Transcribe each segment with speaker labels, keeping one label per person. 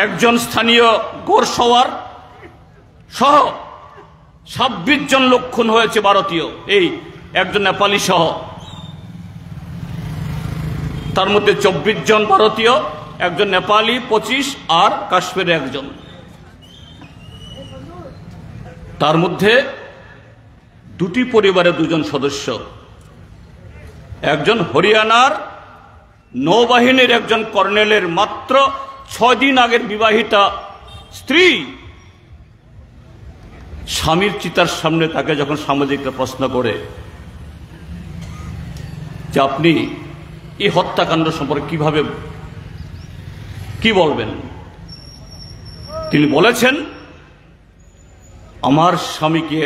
Speaker 1: একজন স্থানীয় গোরসওয়ার সহ 26 জন লোক খুন হয়েছে ভারতীয়, এই একজন নেপালি সহ। তার মধ্যে 24 জন ভারতীয়, একজন নেপালি 25 আর কাশ্মীরে একজন। তার মধ্যে দুটি পরিবারের দুজন সদস্য, একজন হরিয়ানার নৌবাহিনীর একজন কর্নেলের মাত্র 6 দিন আগের বিবাহিতা স্ত্রী। স্বামীর চিতার সামনে তাকে যখন সাংবাদিকরা প্রশ্ন করে যে আপনি এই হত্যাকাণ্ড সম্পর্কে কিভাবে কি বলবেন, তিনি বলেছেন আমার স্বামীকে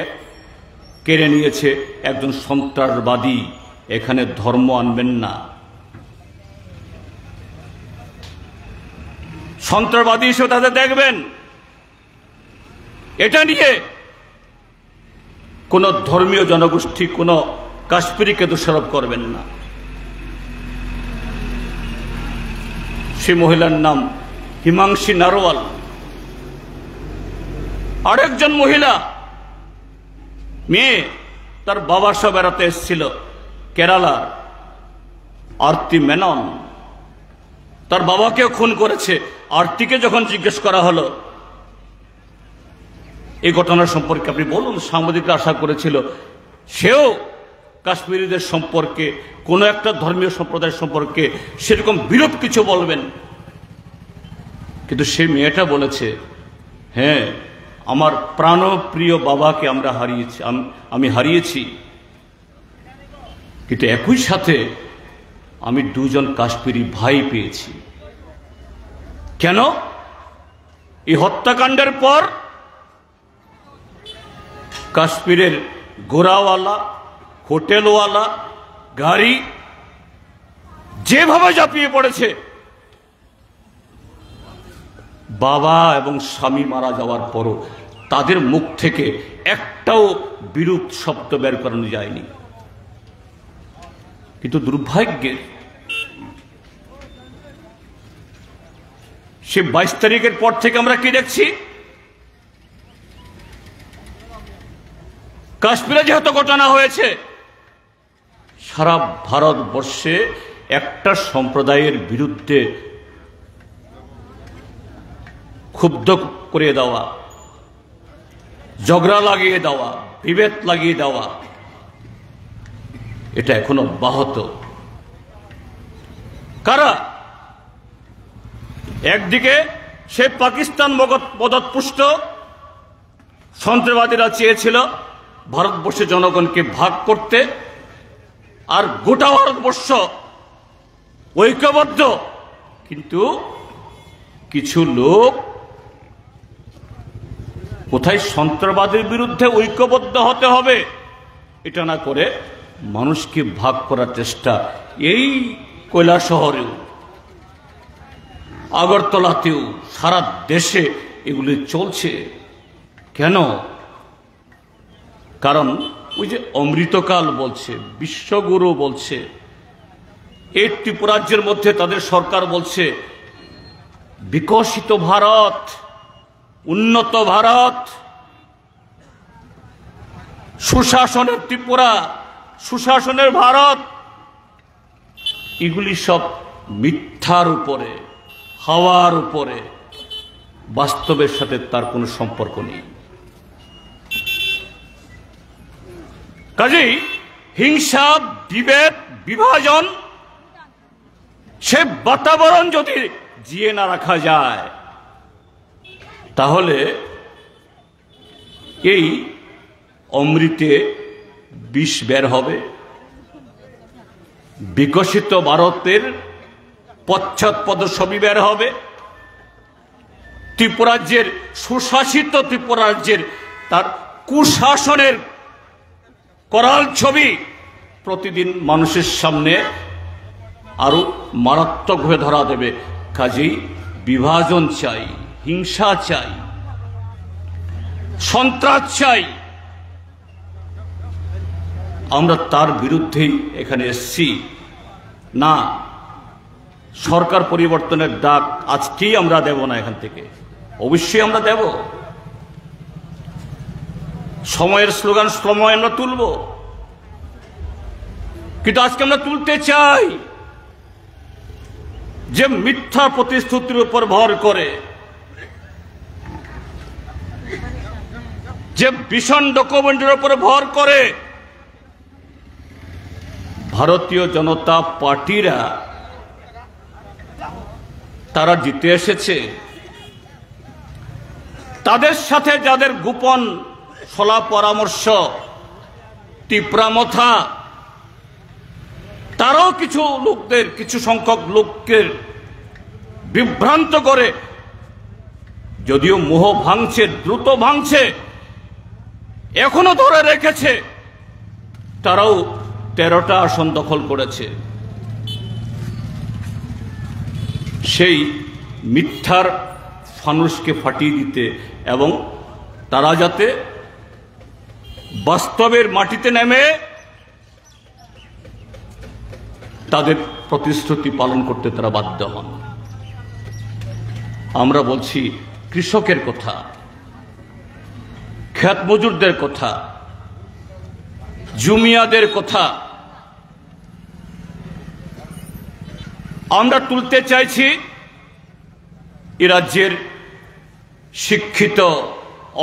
Speaker 1: কেড়ে নিয়েছে একজন সন্ত্রাসবাদী, এখানে ধর্ম আনবেন না। সন্ত্রাসবাদী হিসেবে তাদের দেখবেন, এটা নিয়ে কোন ধর্মীয় জনগোষ্ঠী কোন কাশ্মীরিকে দোষারোপ করবেন না। সে মহিলার নাম হিমাংশী নারওয়াল। আরেকজন মহিলা মেয়ে, তার বাবার সব বেড়াতে এসেছিল কেরালার আরতি মেনন, তার বাবাকেও খুন করেছে। আরতিকে যখন জিজ্ঞেস করা হলো এই ঘটনার সম্পর্কে আপনি বলুন, সাংবাদিকরা আশা করেছিল সেও কাশ্মীরিদের সম্পর্কে কোন একটা ধর্মীয় সম্প্রদায়ের সম্পর্কে সেরকম বিরূপ কিছু বলবেন, কিন্তু সে মেয়েটা বলেছে হ্যাঁ আমার প্রাণপ্রিয় বাবাকে আমি হারিয়েছি, কিন্তু একই সাথে আমি 2 জন কাশ্মীরি ভাই পেয়েছি। কেন? এই হত্যাকাণ্ডের পর কাশ্মীরের ঘোড়াওয়ালা, হোটেলওয়ালা, গাড়ি যেভাবে ঝাঁপিয়ে পড়েছে, বাবা এবং স্বামী মারা যাওয়ার পরও তাদের মুখ থেকে একটাও বিরূপ শব্দ বের করানো যায়নি। কিন্তু দুর্ভাগ্যের সে 22 তারিখের পর থেকে আমরা কি দেখছি, কাশ্মীরে যেহেতু ঘটনা হয়েছে, সারা ভারতবর্ষে একটা সম্প্রদায়ের বিরুদ্ধে ক্ষুব্ধ করে দেওয়া, ঝগড়া লাগিয়ে দেওয়া, বিভেদ লাগিয়ে দেওয়া, এটা এখনো অব্যাহত। কারা? একদিকে সে পাকিস্তান মদতপুষ্ট সন্ত্রাসবাদীরা চেয়েছিল ভারতবর্ষের জনগণকে ভাগ করতে, আর গোটা ভারতবর্ষ ঐক্যবদ্ধ, কিন্তু কিছু লোক কোথায় সন্ত্রাসবাদের বিরুদ্ধে ঐক্যবদ্ধ হতে হবে এটা না করে মানুষকে ভাগ করার চেষ্টা, এই কৈলাসহরেও, আগরতলাতেও, সারা দেশে এগুলি চলছে। কেন? কারণ ওই যে অমৃতকাল বলছে, বিশ্বগুরু বলছে, এই ত্রিপুরাজ্যের মধ্যে তাদের সরকার বলছে বিকশিত ভারত, উন্নত ভারত, সুশাসনের ত্রিপুরা, সুশাসনের ভারত। এগুলি সব মিথ্যার উপরে, হাওয়ার উপরে, বাস্তবের সাথে তার কোনো সম্পর্ক নেই। কাজেই হিংসা, বিভেদ, বিভাজন, সে বাতাবরণ যদি জিয়ে না রাখা যায় তাহলে এই অমৃতে বিষ বের হবে, বিকশিত ভারতের পশ্চাৎপদ ছবি বের হবে, ত্রিপুরাজ্যের সুশাসিত ত্রিপুরাজ্যের তার কুশাসনের করাল ছবি প্রতিদিন মানুষের সামনে আরো মারাত্মক হয়ে ধরা দেবে। কাজেই বিভাজন চাই, হিংসা চাই, সন্ত্রাস চাই। আমরা তার বিরুদ্ধেই এখানে এসেছি। না, সরকার পরিবর্তনের ডাক আজকেই আমরা দেব না, এখান থেকে অবশ্যই আমরা দেব। সময়ের স্লোগান সময় আমরা তুলব, কিন্তু আজকে আমরা তুলতে চাই যে মিথ্যা প্রতিশ্রুতির উপর ভর করে, যে ভীষণ ডকুমেন্টের উপর ভর করে ভারতীয় জনতা পার্টিরা তারা জিতে এসেছে। তাদের সাথে যাদের গোপন সলা পরামর্শ, তীব্রামথা, তারাও কিছু সংখ্যক লোককে বিভ্রান্ত করে, যদিও মোহ ভাঙছে, দ্রুত ভাঙছে, এখনো ধরে রেখেছে, তারাও 13টা আসন দখল করেছে। সেই মিথ্যার ফানুসকে ফাটিয়ে দিতে এবং তারা যাতে বাস্তবের মাটিতে নেমে তাদের প্রতিশ্রুতি পালন করতে তারা বাধ্য হন। আমরা বলছি কৃষকের কথা, ক্ষেত মজুরদের কথা, জুমিয়াদের কথা। আমরা তুলতে চাইছি এ রাজ্যের শিক্ষিত,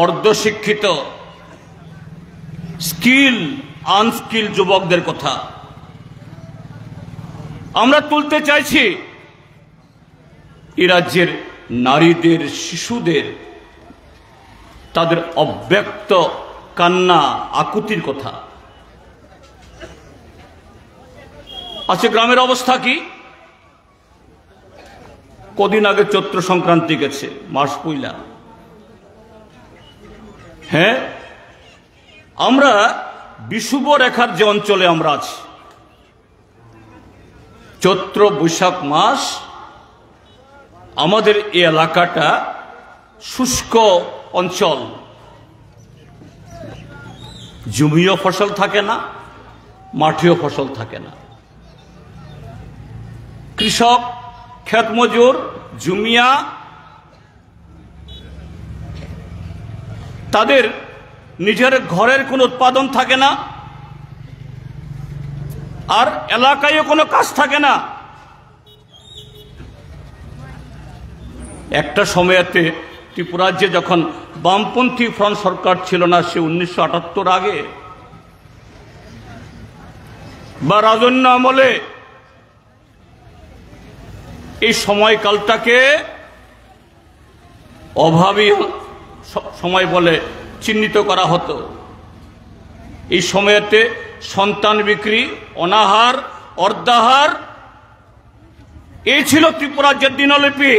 Speaker 1: অর্ধশিক্ষিত, স্কিল, আনস্কিল যুবকদের কথা। আমরা তুলতে চাইছি এ রাজ্যের নারীদের, শিশুদের, তাদের অব্যক্ত কান্না আকুতির কথা। আজকে গ্রামের অবস্থা কি? কদিন আগে চৈত্র সংক্রান্তি গেছে, মাস পয়লা। হ্যাঁ, আমরা বিষুব রেখার যে অঞ্চলে আমরা আছি, চৈত্র বৈশাখ মাস আমাদের এই এলাকাটা শুষ্ক অঞ্চল। জমিও ফসল থাকে না, মাঠেও ফসল থাকে না। কৃষক, ক্ষেত মজুর, জুমিয়া, তাদের নিজের ঘরের কোনো উৎপাদন থাকে না, আর এলাকায়ও কোনো কাজ থাকে না। একটা সময়েতে ত্রিপুরাজ্যে যখন বামপন্থী ফ্রন্ট সরকার ছিল না, সে 1978 আগে বা রাজন্য আমলে, এই সময়কালটাকে অভাবী সময় বলে চিহ্নিত করা হতো। এই সময়েতে সন্তান বিক্রি, অনাহার, অর্ধাহার, এই ছিল ত্রিপুরাজ্যের দিনলিপি।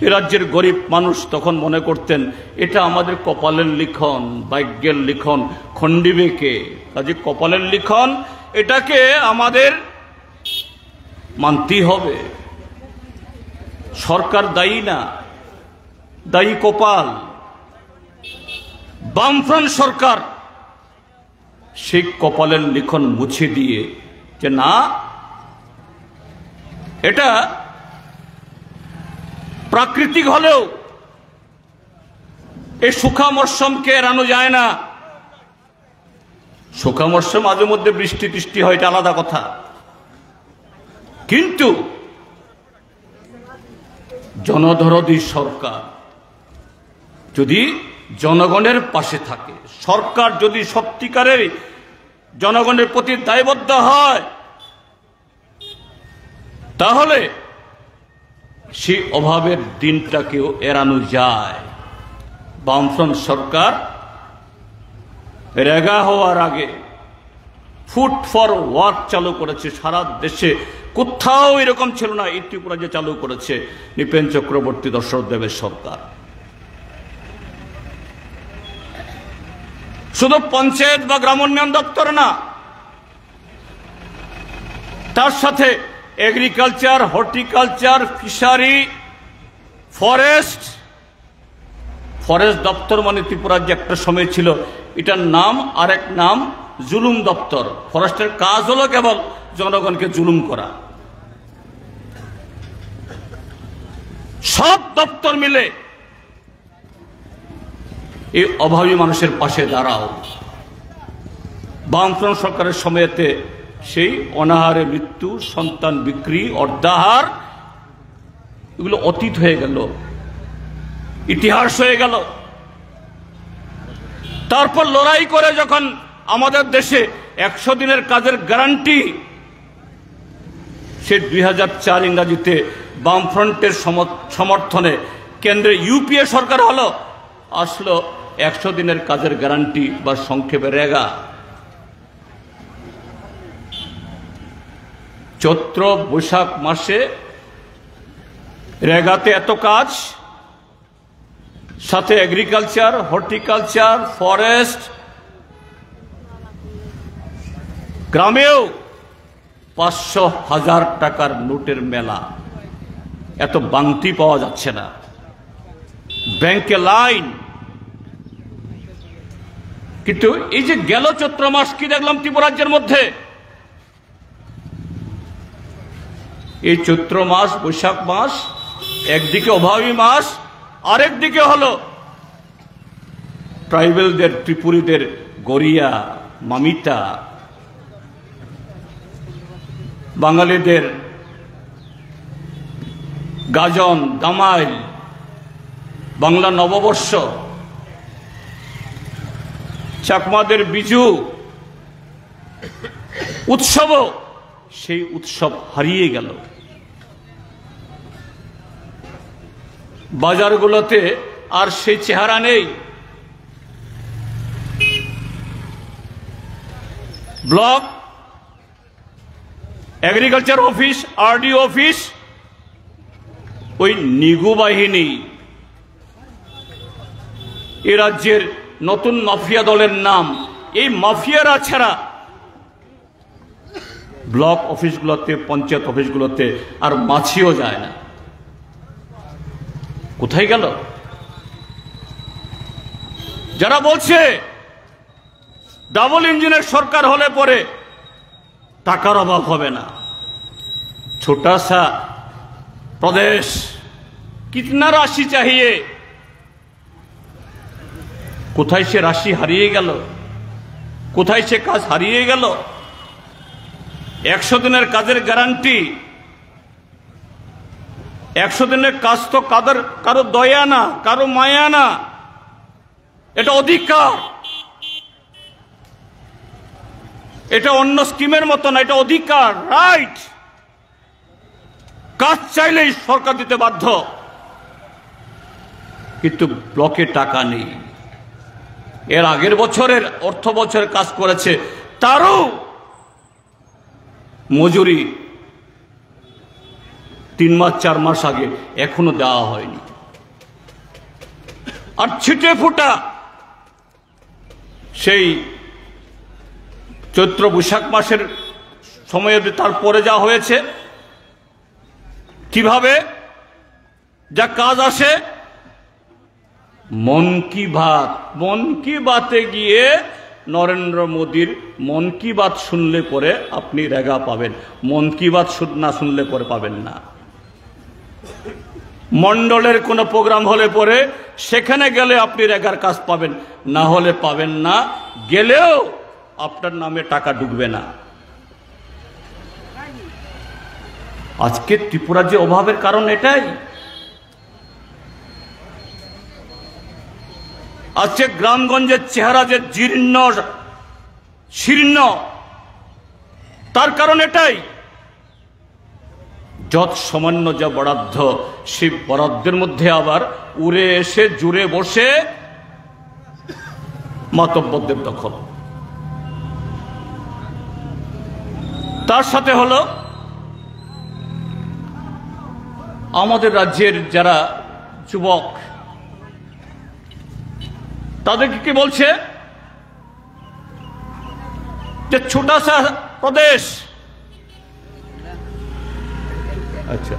Speaker 1: এ রাজ্যের গরিব মানুষ তখন মনে করতেন এটা আমাদের কপালের লিখন, ভাগ্যের লিখন খণ্ডিবে কে? কাজে কপালের লিখন, এটাকে আমাদের মানতেই হবে। সরকার দায়ী না, দায়ী কপাল। বামফ্রন্ট সরকার সেই কপালের লিখন মুছে দিয়ে যে না, এটা প্রাকৃতিক হলেও এই শুখা মরশুমকে এড়ানো যায় না। শুখা মরশুম মাঝে মধ্যে বৃষ্টি টিষ্টি হয়, এটা আলাদা কথা, কিন্তু জনদরদী সরকার যদি জনগণের পাশে থাকে, সরকার যদি সত্যিকারের জনগণের প্রতি দায়বদ্ধ হয়, তাহলে সেই অভাবের দিনটাকেও এড়ানো যায়। বামফ্রন্ট সরকার রেগা হওয়ার আগে ফুড ফর ওয়ার্ক চালু করেছে, সারা দেশে কোথাও এরকম ছিল না, এই ত্রিপুরা যে চালু করেছে নৃপেন চক্রবর্তী, দশরথ দেবের সরকার। শুধু পঞ্চায়েত বা গ্রামোন্নয়ন দপ্তর না, তার সাথে এগ্রিকালচার, হর্টিকালচার, ফিশারি, ফরেস্ট দপ্তর মানে ত্রিপুরার যে একটা সময় ছিল, এটার নাম আরেক নাম জুলুম দপ্তর। ফরেস্টের কাজ হলো কেবল জনগণকে জুলুম করা। সব দপ্তর মিলে এই অভাবী মানুষের পাশে দাঁড়াও। বামফ্রন্ট সরকারের সময়েতে সেই অনাহারে মৃত্যু, সন্তান বিক্রি, অর্ধাহার, এগুলো অতীত হয়ে গেল, ইতিহাস হয়ে গেল। তারপর লড়াই করে যখন আমাদের দেশে 100 দিনের কাজের গ্যারান্টি, সে 2004 ইংরাজিতে বামফ্রন্টের সমর্থনে কেন্দ্রে ইউপিএ সরকার হলো, আসলো 100 দিনের কাজের গ্যারান্টি বা সংক্ষেপে রেগা। চৈত্র বৈশাখ মাসে রেগাতে এত কাজ, সাথে এগ্রিকালচার, হর্টিকালচার, ফরেস্ট, গ্রামেও 500,000 টাকার নোটের মেলা। এত বাংতি পাওয়া যাচ্ছে না, ব্যাংকে লাইন। কিন্তু এই যে গেল চৈত্র মাস কি দেখলাম ত্রিপুরাজ্যের মধ্যে, এই চৈত্র মাস, বৈশাখ মাস একদিকে অভাবী মাস, আরেকদিকে হলো ট্রাইবেলদের, ত্রিপুরীদের গড়িয়া, মামিতা, বাঙালিদের গাজন, দামাইল, বাংলা নববর্ষ, চাকমাদের বিজু উৎসব, সেই উৎসব হারিয়ে গেল। বাজারগুলোতে আর সেই চেহারা নেই। Block, agriculture office, RD office, ওই নিগু বাহিনী, এ রাজ্যের নতুন মাফিয়া দলের নাম। এই মাফিয়ারা ছাড়া ব্লক অফিসগুলোতে, পঞ্চায়েত অফিসগুলোতে আর মাছিও যায় না। কোথায় গেল? যারা বলছে ডাবল ইঞ্জিনের সরকার হলে পরে টাকার অভাব হবে না, ছোটা সা প্রদেশ, কিতনা রাশি চাহিয়ে, কোথায় সে রাশি হারিয়ে গেল? কোথায় সে কাজ হারিয়ে গেল? 100 দিনের কাজের গ্যারান্টি, 100 দিনের কাজ তো কারো দয়া না, কারো মায়া না, এটা অধিকার। এটা অন্য স্কিমের মতো না, এটা অধিকার, রাইট। কাজ চাইলেই সরকার দিতে বাধ্য, কিন্তু ব্লকে টাকা নেই। এর আগের বছরের অর্থ বছর কাজ করেছে, তারও মজুরি 3 মাস 4 মাস আগে এখনো দেওয়া হয়নি। আর ছিটে ফুটা সেই চৈত্র বৈশাখ মাসের সময়ে তারপরে যা হয়েছে, কিভাবে যা কাজ আসে, মন কি বাতে গিয়ে নরেন্দ্র মোদীর মন কি বাত শুনলে পরে আপনি রেগা পাবেন, মন কি বাত না শুনলে পরে পাবেন না। মন্ডলের কোনো প্রোগ্রাম হলে পরে সেখানে গেলে আপনি রেগার কাজ পাবেন, না হলে পাবেন না। গেলেও আপনার নামে টাকা ঢুকবে না। আজকে ত্রিপুরার যে অভাবের কারণ এটাই। আজকে গ্রামগঞ্জের চেহারা যে জীর্ণ শীর্ণ, তার কারণ এটাই। যত সামান্য যা বরাদ্দ, সেই বরাদ্দের মধ্যে আবার উড়ে এসে জুড়ে বসে মাতব্বরদের দখল। তার সাথে হলো আমাদের রাজ্যের যারা যুবক, তাদেরকে কি বলছে যে ছোটা সা প্রদেশ, আচ্ছা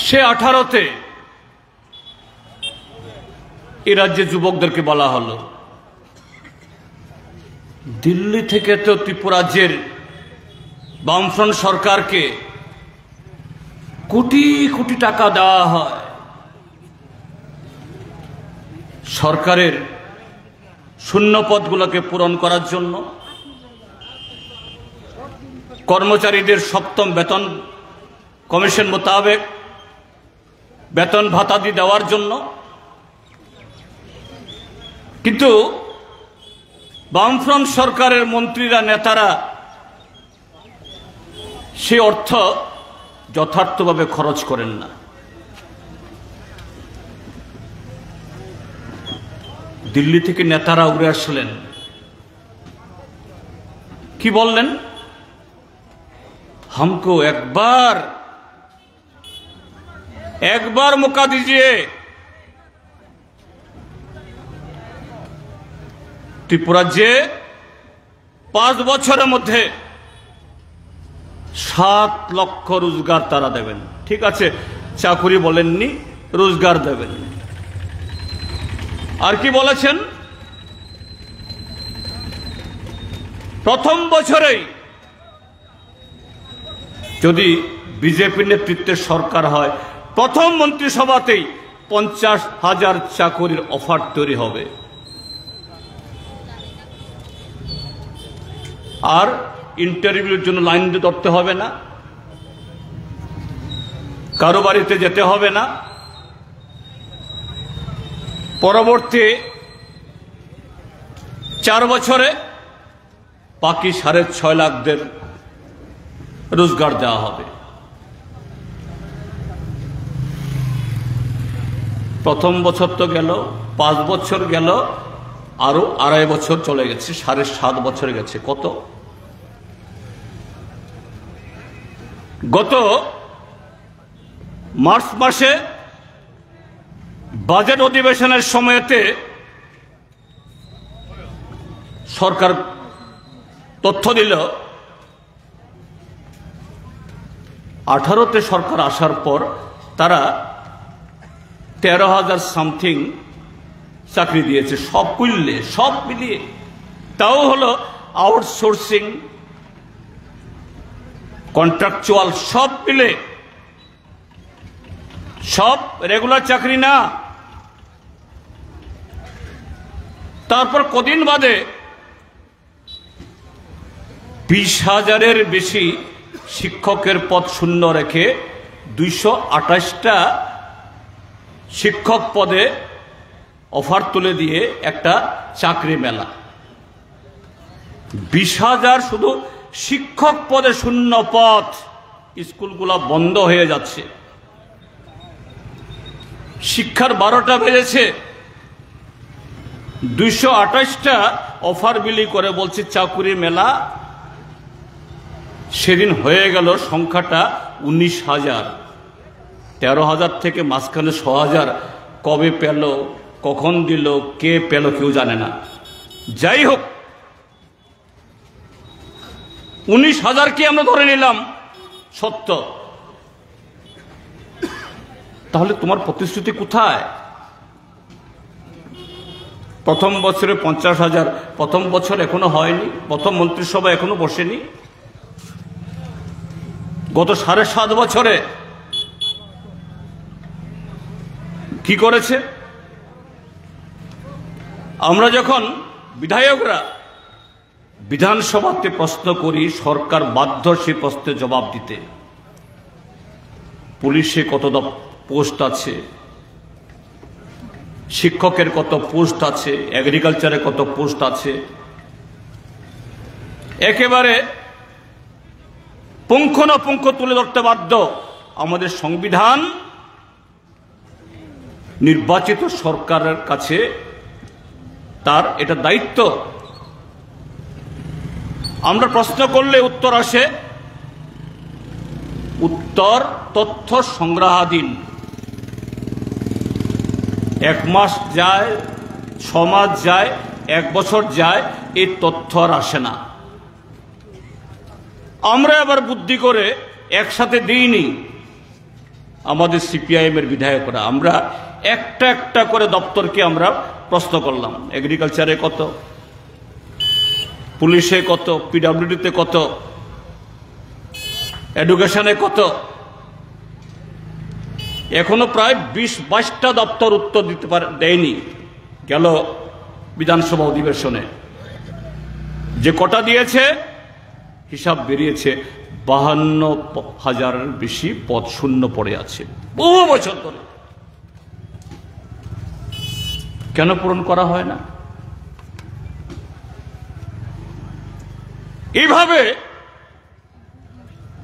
Speaker 1: সে 18-তে এই রাজ্যের যুবকদেরকে বলা হলো, দিল্লি থেকে তো ত্রিপুরাজ্যের বামফ্রন্ট সরকারকে কোটি কোটি টাকা দেওয়া হয় সরকারের শূন্য পদগুলোকে পূরণ করার জন্য, কর্মচারীদের 7ম বেতন কমিশন মোতাবেক বেতন ভাতাদি দেওয়ার জন্য। কিন্তু বামফ্রন্ট সরকারের মন্ত্রীরা, নেতারা সে অর্থ যথার্থভাবে খরচ করেন না। দিল্লি থেকে নেতারা উড়ে আসলেন, কি বললেন, हमको एक बार मौका दीजिए, ত্রিপুরাজ্যে 5 বছরের মধ্যে 7 লক্ষ রোজগার তারা দেবেন। ঠিক আছে, চাকুরি বলেননি, রোজগার দেবেন। আর কি বলেছেন, প্রথম বছরেই যদি বিজেপি নেতৃত্বের সরকার হয়, প্রথম মন্ত্রিসভাতেই 50,000 চাকরির অফার তৈরি হবে। আর ইন্টারভিউর জন্য লাইন ধরতে হবে না, কারো বাড়িতে যেতে হবে না। পরবর্তী 4 বছরে বাকি 6.5 লাখদের রোজগার দেওয়া হবে। প্রথম বছর তো গেল, 5 বছর গেল, আরো 2.5 বছর চলে গেছে, 7.5 বছর গেছে। কত? গত মার্চ মাসে বাজেট অধিবেশনের সময়তে সরকার তথ্য দিল, 18-তে সরকার আসার পর তারা 13,000 সামথিং চাকরি দিয়েছে, সব মিলিয়ে। তাও হলো আউটসোর্সিং, কন্ট্রাকচুয়াল, সব মিলে, সব রেগুলার চাকরি না। তারপর কদিন বাদে 20,000-এর বেশি শিক্ষকের পদ শূন্য রেখে 228টা শিক্ষক পদে অফার তুলে দিয়ে একটা চাকরি মেলা। 20,000 শুধু শিক্ষক পদে শূন্য পদ, স্কুলগুলো বন্ধ হয়ে যাচ্ছে। শিক্ষার 12টা বেজেছে, 228টা অফার বিলি করে বলছে চাকুরি মেলা। সেদিন হয়ে গেল সংখ্যাটা 19,000, 13,000 থেকে মাঝখানে 6,000 কবে পেল, কখন দিল, কে পেল কেউ জানে না। যাই হোক, 19,000কে আমরা ধরে নিলাম সত্য, তাহলে তোমার প্রতিশ্রুতি কোথায়? প্রথম বছরে 50,000, প্রথম বছর এখনো হয়নি, প্রথম মন্ত্রিসভা এখনো বসেনি। গত 7.5 বছরে কি করেছে? আমরা যখন বিধায়করা বিধানসভাতে প্রশ্ন করি, সরকার বাধ্য সে প্রশ্নের জবাব দিতে। পুলিশে কত পোস্ট আছে, শিক্ষকের কত পোস্ট আছে, এগ্রিকালচারে কত পোস্ট আছে, একেবারে পুঙ্খানুপুঙ্খ তুলে ধরতে বাধ্য। আমাদের সংবিধান নির্বাচিত সরকারের কাছে তার এটা দায়িত্ব। আমরা প্রশ্ন করলে উত্তর আসে, উত্তর তথ্য সংগ্রহাধীন। 1 মাস যায়, 6 মাস যায়, 1 বছর যায়, এই তথ্য আর আসে না। আমরা আবার বুদ্ধি করে একসাথে দিইনি। আমাদের সিপিআইএম এর বিধায়করা আমরা একটা একটা করে দপ্তরকে আমরা প্রশ্ন করলাম, এগ্রিকালচারে কত, পুলিশে কত, পিডব্লিউডিতে কত, এডুকেশনে কত। এখনো প্রায় 20-22টা দপ্তর উত্তর দিতে দেয়নি। গেল বিধানসভা অধিবেশনে যে কটা দিয়েছে হিসাব বেরিয়েছে, 52,000-এর বেশি পদ শূন্য পড়ে আছে বহু বছর ধরে। কেন পূরণ করা হয় না? এইভাবে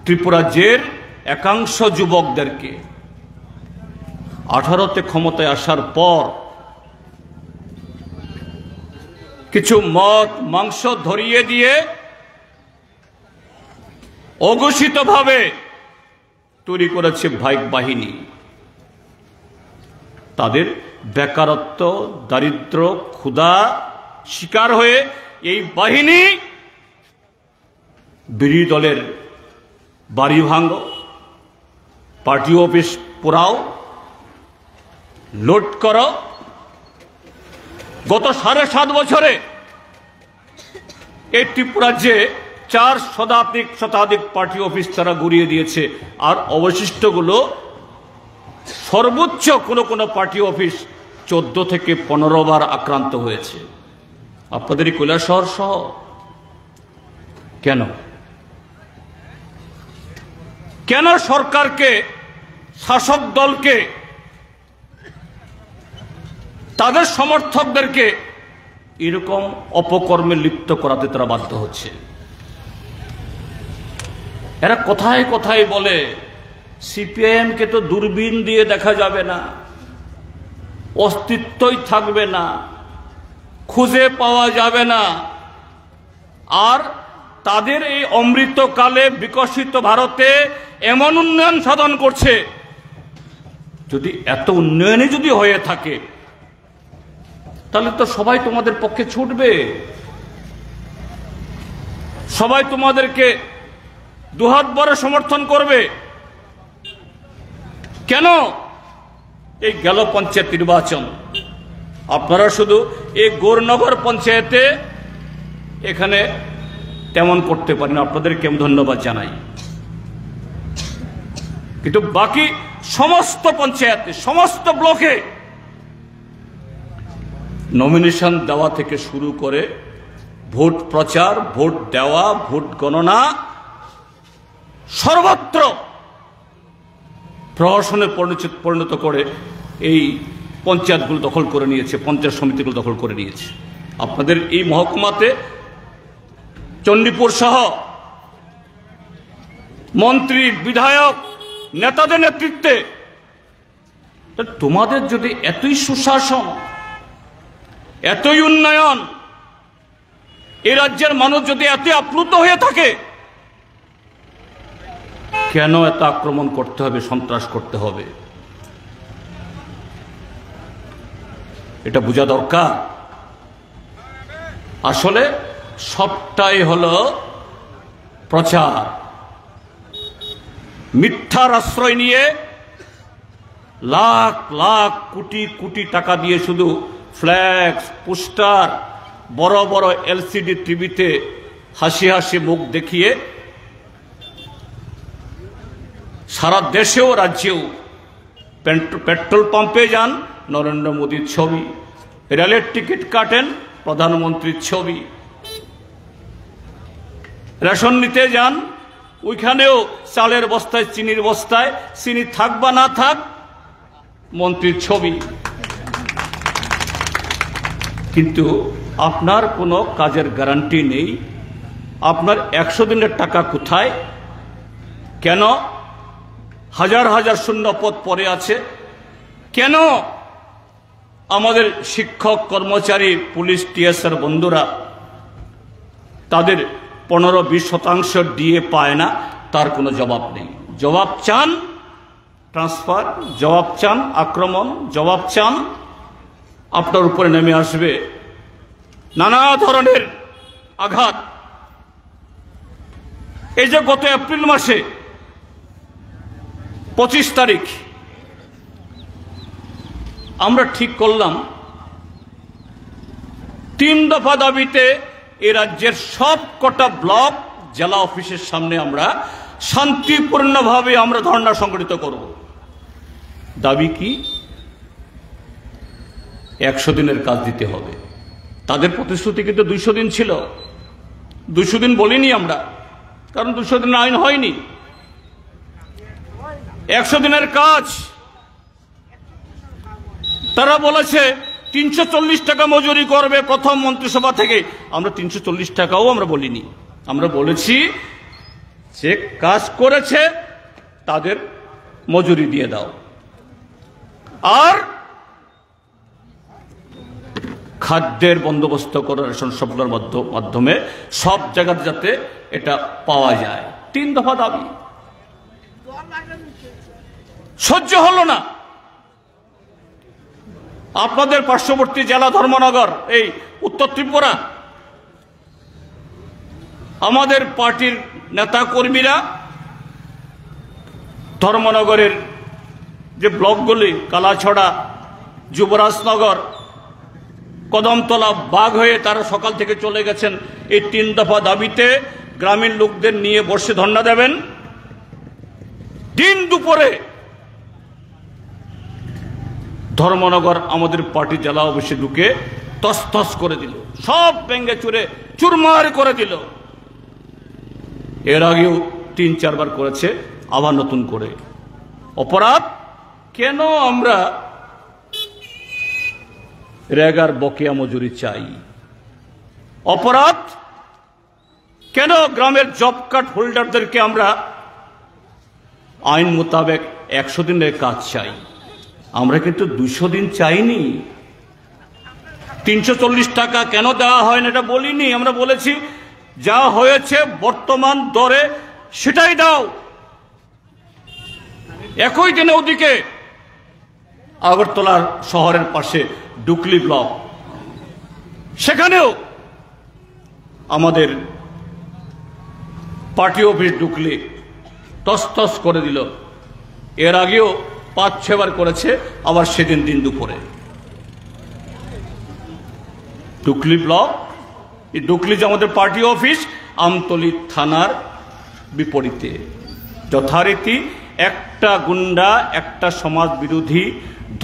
Speaker 1: ত্রিপুরাজ্যের একাংশ যুবকদেরকে 18তে ক্ষমতায় আসার পর কিছু মদ মাংস ধরিয়ে দিয়ে অঘোষিতভাবে তৈরি করেছে ভাইক বাহিনী। তাদের বেকারত্ব, দারিদ্র, ক্ষুধা শিকার হয়ে এই বাহিনী বিরোধী দলের বাড়ি ভাঙো, পার্টি অফিস পোড়াও, লুট করো। গত 7.5 বছরে এই ত্রিপুরাজ্যে 4 শতাধিক পার্টি অফিস তারা গুড়িয়ে দিয়েছে। আর অবশিষ্টগুলো সর্বোচ্চ কোনো পার্টি অফিস 14 থেকে 15 বার আক্রান্ত হয়েছে। আপনাদের এই কৈলাসহর সহ। কেন? কেন সরকারকে, শাসক দলকে, তাদের সমর্থকদেরকে এরকম অপকর্মে লিপ্ত করাতে তারা বাধ্য হচ্ছে? এরা কথায় কথায় বলে সিপিআইএমকে তো দূরবীন দিয়ে দেখা যাবে না, অস্তিত্বই থাকবে না, খুঁজে পাওয়া যাবে না। আর তাদের এই অমৃতকালে বিকশিত ভারতে এমন উন্নয়ন সাধন করছে, যদি এত উন্নয়নই যদি হয়ে থাকে তাহলে তো সবাই তোমাদের পক্ষে ছুটবে, সবাই তোমাদেরকে দুহাত ভরে সমর্থন করবে। কেন এই গেল পঞ্চায়েত নির্বাচন আপনারা শুধু এই গৌরনগর পঞ্চায়েতে এখানে তেমন করতে পারেন, আপনাদেরকে আমি ধন্যবাদ জানাই। কিন্তু বাকি সমস্ত পঞ্চায়েতে, সমস্ত ব্লকে নমিনেশন দেওয়া থেকে শুরু করে ভোট প্রচার, ভোট দেওয়া, ভোট গণনা সর্বত্র প্রহসনে পরিণত করে এই পঞ্চায়েতগুলো দখল করে নিয়েছে, পঞ্চায়েত সমিতিগুলো দখল করে নিয়েছে। আপনাদের এই মহকুমাতে চণ্ডীপুর সহ মন্ত্রী, বিধায়ক, নেতাদের নেতৃত্বে তোমাদের যদি এতই সুশাসন, এতই উন্নয়ন, এই রাজ্যের মানুষ যদি এত আপ্লুত হয়ে থাকে, কেন এত আক্রমণ করতে হবে, সন্ত্রাস করতে হবে? এটা বোঝা দরকার। আসলে সবটাই হলো প্রচার। মিথ্যার আশ্রয় নিয়ে লাখ লাখ কোটি কোটি টাকা দিয়ে শুধু ফ্ল্যাক্স, পোস্টার, বড় বড় এলসিডি টিভিতে হাসি হাসি মুখ দেখিয়ে সারা দেশেও রাজ্যেও পেট্রোল পাম্পে যান নরেন্দ্র মোদীর ছবি, রেলের টিকিট কাটেন প্রধানমন্ত্রীর ছবি, রেশন নিতে যান ওইখানেও চালের বস্তায়, চিনির বস্তায় চিনি থাক বা না থাক মন্ত্রীর ছবি। কিন্তু আপনার কোনো কাজের গ্যারান্টি নেই। আপনার 100 দিনের টাকা কোথায়? কেন হাজার হাজার শূন্য পদ পড়ে আছে? কেন আমাদের শিক্ষক, কর্মচারী, পুলিশ, টিএসআর বন্ধুরা তাদের 15-20% ডিএ পায় না? তার কোনো জবাব নেই। জবাব চান ট্রান্সফার, জবাব চান আক্রমণ, জবাব চান আপনার উপরে নেমে আসবে নানা ধরনের আঘাত। এই যে গত এপ্রিল মাসে 25 তারিখ আমরা ঠিক করলাম 3 দফা দাবিতে এই রাজ্যের সব কটা ব্লক জেলা অফিসের সামনে আমরা শান্তিপূর্ণভাবে আমরা ধর্ণা সংগঠিত করব। দাবি কি? 100 দিনের কাজ দিতে হবে। তাদের প্রতিশ্রুতি কিন্তু 200 দিন ছিল। 200 দিন বলিনি আমরা, কারণ 200 দিন আইন হয়নি। 100 দিনের কাজ তারা বলেছে 340 টাকা মজুরি করবে প্রথম মন্ত্রিসভা থেকে। আমরা 340 টাকাও আমরা বলিনি। আমরা বলেছি যে কাজ করেছে তাদের মজুরি দিয়ে দাও, আর খাদ্যের বন্দোবস্ত করে রেশন সাপ্লাইর মাধ্যমে সব জায়গাতে যাতে এটা পাওয়া যায়। 3 দফা দাবি সহ্য হলো না। আপনাদের পার্শ্ববর্তী জেলা ধর্মনগর, এই উত্তর ত্রিপুরা, আমাদের পার্টির নেতা কর্মীরা ধর্মনগরের যে ব্লকগুলি কালাছড়া, যুবরাজনগর, কদমতলা, বাঘ হয়ে তারা সকাল থেকে চলে গেছেন এই 3 দফা দাবিতে। গ্রামীণ লোকদের নিয়ে বসে ধর্ণা দেবেন। দিন দুপুরে ধর্মনগর আমাদের পার্টি জেলা অফিসে ঢুকে তসতস করে দিল, সব ভেঙে চুরে চুরমার করে দিল। এর আগেও 3-4 বার করেছে, আবার নতুন করে। অপরাধ কেন আমরা রেগার বকেয়া মজুরি চাই? অপরাধ কেন গ্রামের জব কার্ড হোল্ডারদেরকে আমরা আইন মোতাবেক 100 দিনের কাজ চাই? আমরা কিন্তু 200 দিন চাইনি। 340 টাকা কেন দেওয়া হয় না এটা বলিনি। আমরা বলেছি যা হয়েছে বর্তমান দরে সেটাই দাও। একই দিনে ওদিকে আগরতলার শহরের পাশে ডুকলি ব্লক, সেখানেও আমাদের পার্টি অফিস ডুকলি তসতস করে দিল। এর আগেও 5-6 বার করেছে, আবার সেদিন দিন দুপুরে। ডুকলি ব্লক, এই ডুকলি যে আমাদের পার্টি অফিস, আমতলী থানার বিপরীতে। যথারীতি একটা গুন্ডা, একটা সমাজ বিরোধী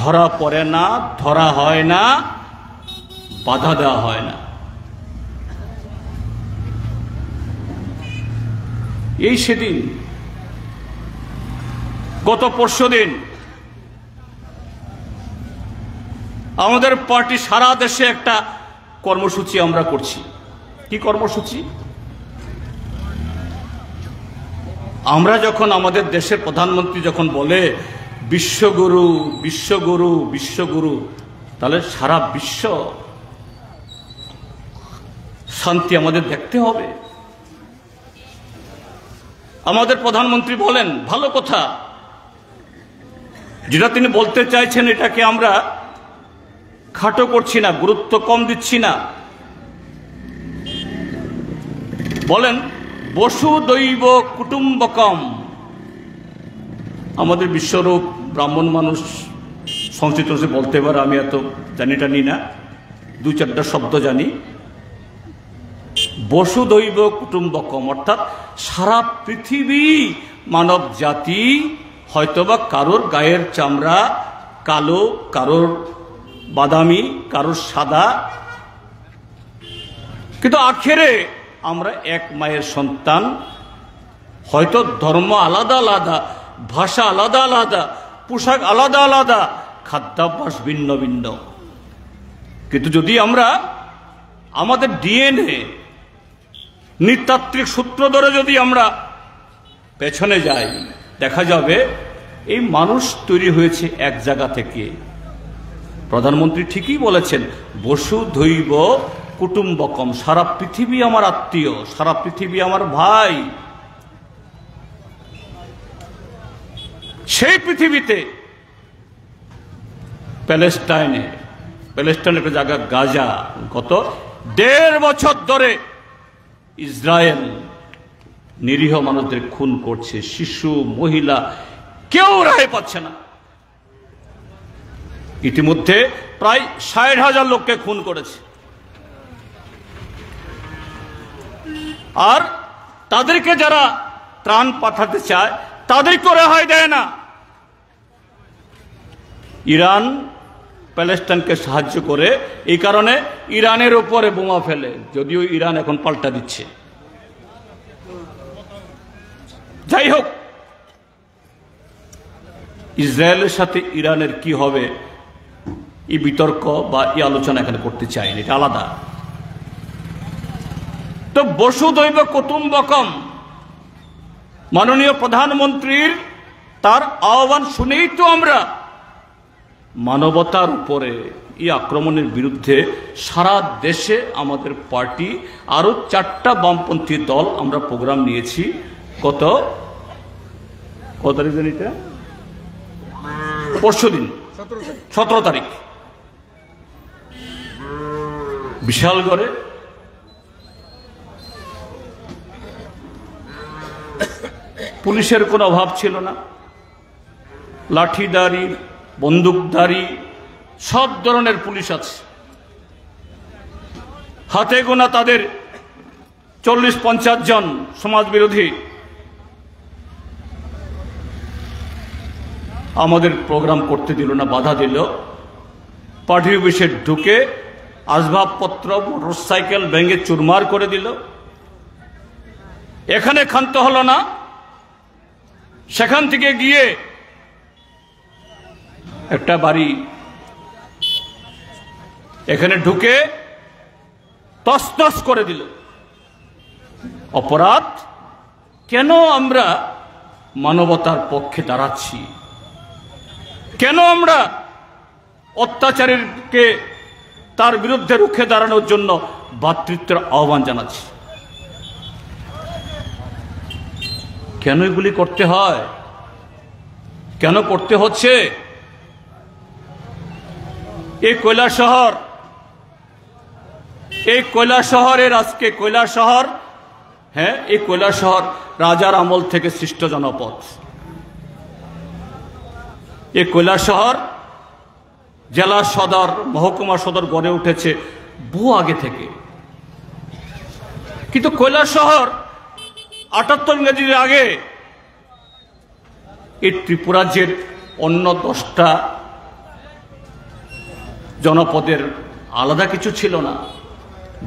Speaker 1: ধরা পড়ে না, ধরা হয় না, বাধা দেওয়া হয় না। এই সেদিন গত পরশুদিন আমাদের পার্টি সারা দেশে একটা কর্মসূচি আমরা করছি। কি কর্মসূচি? আমরা যখন আমাদের দেশের প্রধানমন্ত্রী যখন বলে বিশ্বগুরু বিশ্বগুরু বিশ্বগুরু, তাহলে সারা বিশ্ব শান্তি আমাদের দেখতে হবে। আমাদের প্রধানমন্ত্রী বলেন, ভালো কথা, যেটা তিনি বলতে চাইছেন এটাকে আমরা খাটো করছি না, গুরুত্ব কম দিচ্ছি না। বলেন বসুদৈব কুটুম্বকম। আমাদের বিশ্বরূপ ব্রাহ্মণ মানুষ সংস্কৃত বলতে পারে, আমি এত জানি না, দু চারটা শব্দ জানি। বসুদৈব কুটুম্বকম অর্থাৎ সারা পৃথিবী মানব জাতি, হয়তোবা কারোর গায়ের চামড়া কালো, কারোর বাদামি, কারোর সাদা, কিন্তু আখেরে আমরা এক মায়ের সন্তান। হয়তো ধর্ম আলাদা আলাদা, ভাষা আলাদা আলাদা, পোশাক আলাদা আলাদা, খাদ্যাভ্যাস ভিন্ন ভিন্ন, কিন্তু যদি আমরা আমাদের ডিএনএ নৃতাত্ত্বিক সূত্র ধরে যদি আমরা পেছনে যাই, দেখা যাবে এই মানুষ তৈরি হয়েছে এক জায়গা থেকে। প্রধানমন্ত্রী ঠিকই বলেছেন, বসুধৈব কুটুম্বকম, সারা পৃথিবী আমার আত্মীয়, সারা পৃথিবী আমার ভাই। সেই পৃথিবীতে প্যালেস্টাইনের একটা জায়গা গাজা, গত ১.৫ বছর ধরে ইসরায়েল নিরীহ মানুষদের খুন করছে, শিশু, মহিলা, কেউ রেহাই পাচ্ছে না। ইতিমধ্যে প্রায় ৬০,০০০ লোককে খুন করেছে, আর তাদেরকে যারা ত্রাণ পাঠাতে চায় তাদেরকে রেহাই দেয় না। ইরান প্যালেস্টাইনকে সাহায্য করে, এই কারণে ইরানের উপরে বোমা ফেলে, যদিও ইরান এখন পাল্টা দিচ্ছে। যাই হোক, ইসরায়েলের সাথে ইরানের কি হবে এই বিতর্ক বা এই আলোচনা এখানে করতে চাইনি, এটা আলাদা। তো বসুদৈব কুটুম্বকম, মাননীয় প্রধানমন্ত্রীর তার আহ্বান শুনেই তো আমরা মানবতার উপরে এই আক্রমণের বিরুদ্ধে সারা দেশে আমাদের পার্টি আরো 4টা বামপন্থী দল আমরা প্রোগ্রাম নিয়েছি। কত তারিখ জানি, এটা পরশুদিন 17 তারিখ বিশালগড়ে। পুলিশের কোনো অভাব ছিল না, লাঠিধারী, বন্দুকধারী, সব ধরনের পুলিশ আছে। হাতে গোনা তাদের 40-50 জন সমাজ বিরোধী আমাদের প্রোগ্রাম করতে দিল না, বাধা দিল। পার্টি অফিসে ঢুকে আসবাবপত্র, মোটরসাইকেল ভেঙে চুরমার করে দিল। এখানে ক্ষান্ত হলো না, সেখান থেকে গিয়ে একটা বাড়ি এখানে ঢুকে তছনছ করে দিল। অপরাধ কেন? আমরা মানবতার পক্ষে দাঁড়াচ্ছি, কেন আমরা অত্যাচারীকে তার বিরুদ্ধে রুখে দাঁড়ানোর জন্য ভ্রাতৃত্বের আহ্বান জানাচ্ছি। কেন এগুলি করতে হয়, কেন করতে হচ্ছে? এই কৈলাসহরের আজকে কৈলাসহর, হ্যাঁ, এই কৈলাসহর রাজার আমল থেকে সৃষ্ট জনপদ। এই কৈলাসহর জেলা সদর, মহকুমা সদর গড়ে উঠেছে বহু আগে থেকে, কিন্তু কৈলাসহর ৭৮ ইংরেজির আগে এই ত্রিপুরাজ্যের অন্য 10টা জনপদের আলাদা কিছু ছিল না।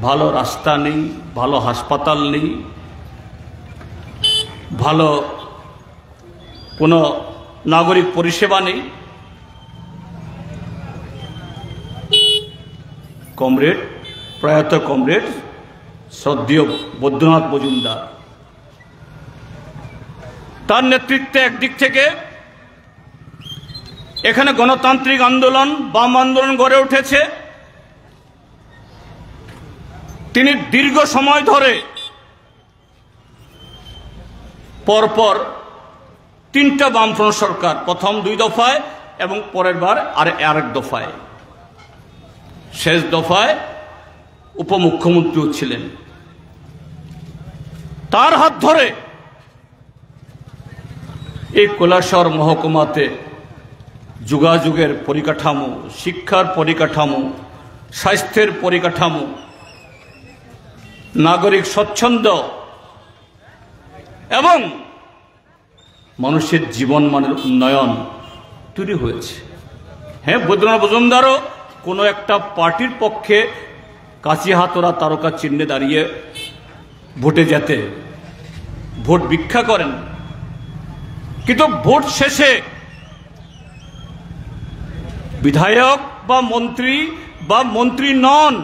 Speaker 1: ভালো রাস্তা নেই, ভালো হাসপাতাল নেই, ভালো কোনো নাগরিক পরিষেবা নেই। কমরেড, প্রয়াত কমরেড শ্রদ্ধেয় বৈদ্যনাথ মজুমদার, তার নেতৃত্বে একদিক থেকে এখানে গণতান্ত্রিক আন্দোলন, বাম আন্দোলন গড়ে উঠেছে। তিনি দীর্ঘ সময় ধরে পরপর 3টা বামফ্রন্ট সরকার, প্রথম 2 দফায় এবং পরের বার আরেক দফায়, শেষ দফায় উপমুখ্যমন্ত্রীও ছিলেন। তার হাত ধরে এই কৈলাসহর মহকুমাতে যোগাযোগের পরিকাঠামো, শিক্ষার পরিকাঠামো, স্বাস্থ্যের পরিকাঠামো, নাগরিক স্বচ্ছন্দ এবং মানুষের জীবনমানের উন্নয়ন তৈরি হয়েছে। হ্যাঁ, বৈদ্যনাথ মজুমদারও কোনো একটা পার্টির পক্ষে কাঁচি হাতরা তারকা চিহ্নে দাঁড়িয়ে ভোটে যেতে ভোট ভিক্ষা করেন, কিন্তু ভোট শেষে বিধায়ক বা মন্ত্রী নন।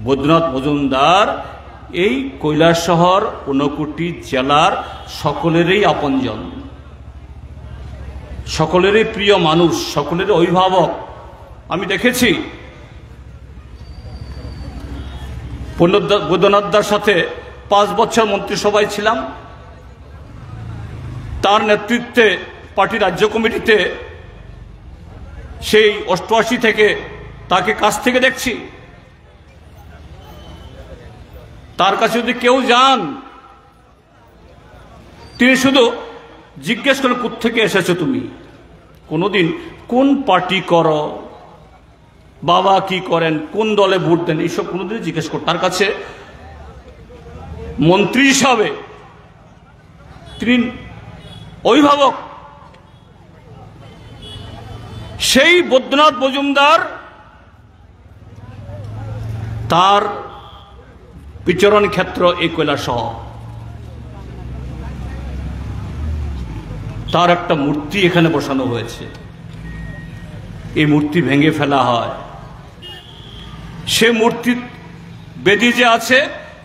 Speaker 1: বৈদ্যনাথ মজুমদার এই কৈলাসহর 59 জেলার সকলেরই আপনজন, সকলেরই প্রিয় মানুষ, সকলেরই অভিভাবক। আমি দেখেছি বৈদ্যনাথদার সাথে 5 বছর মন্ত্রিসভায় ছিলাম, তার নেতৃত্বে পার্টি রাজ্য কমিটিতে সেই 88 থেকে তাকে কাছ থেকে দেখছি। তার কাছে যদি কেউ যান, তিনি শুধু জিজ্ঞেস করেন কোত্থেকে এসেছো তুমি, কোনোদিন কোন পার্টি করো, বাবা কি করেন, কোন দলে ভোট দেন, এইসব কোনোদিন জিজ্ঞেস করেন। তার কাছে মন্ত্রী হিসাবে তিনি অভিভাবক। সেই বৈদ্যনাথ মজুমদার তার বিচরণ ক্ষেত্র এই কৈলাসহর। তার একটা মূর্তি এখানে বসানো হয়েছে, এই মূর্তি ভেঙে ফেলা হয়। সে মূর্তি বেদি যে আছে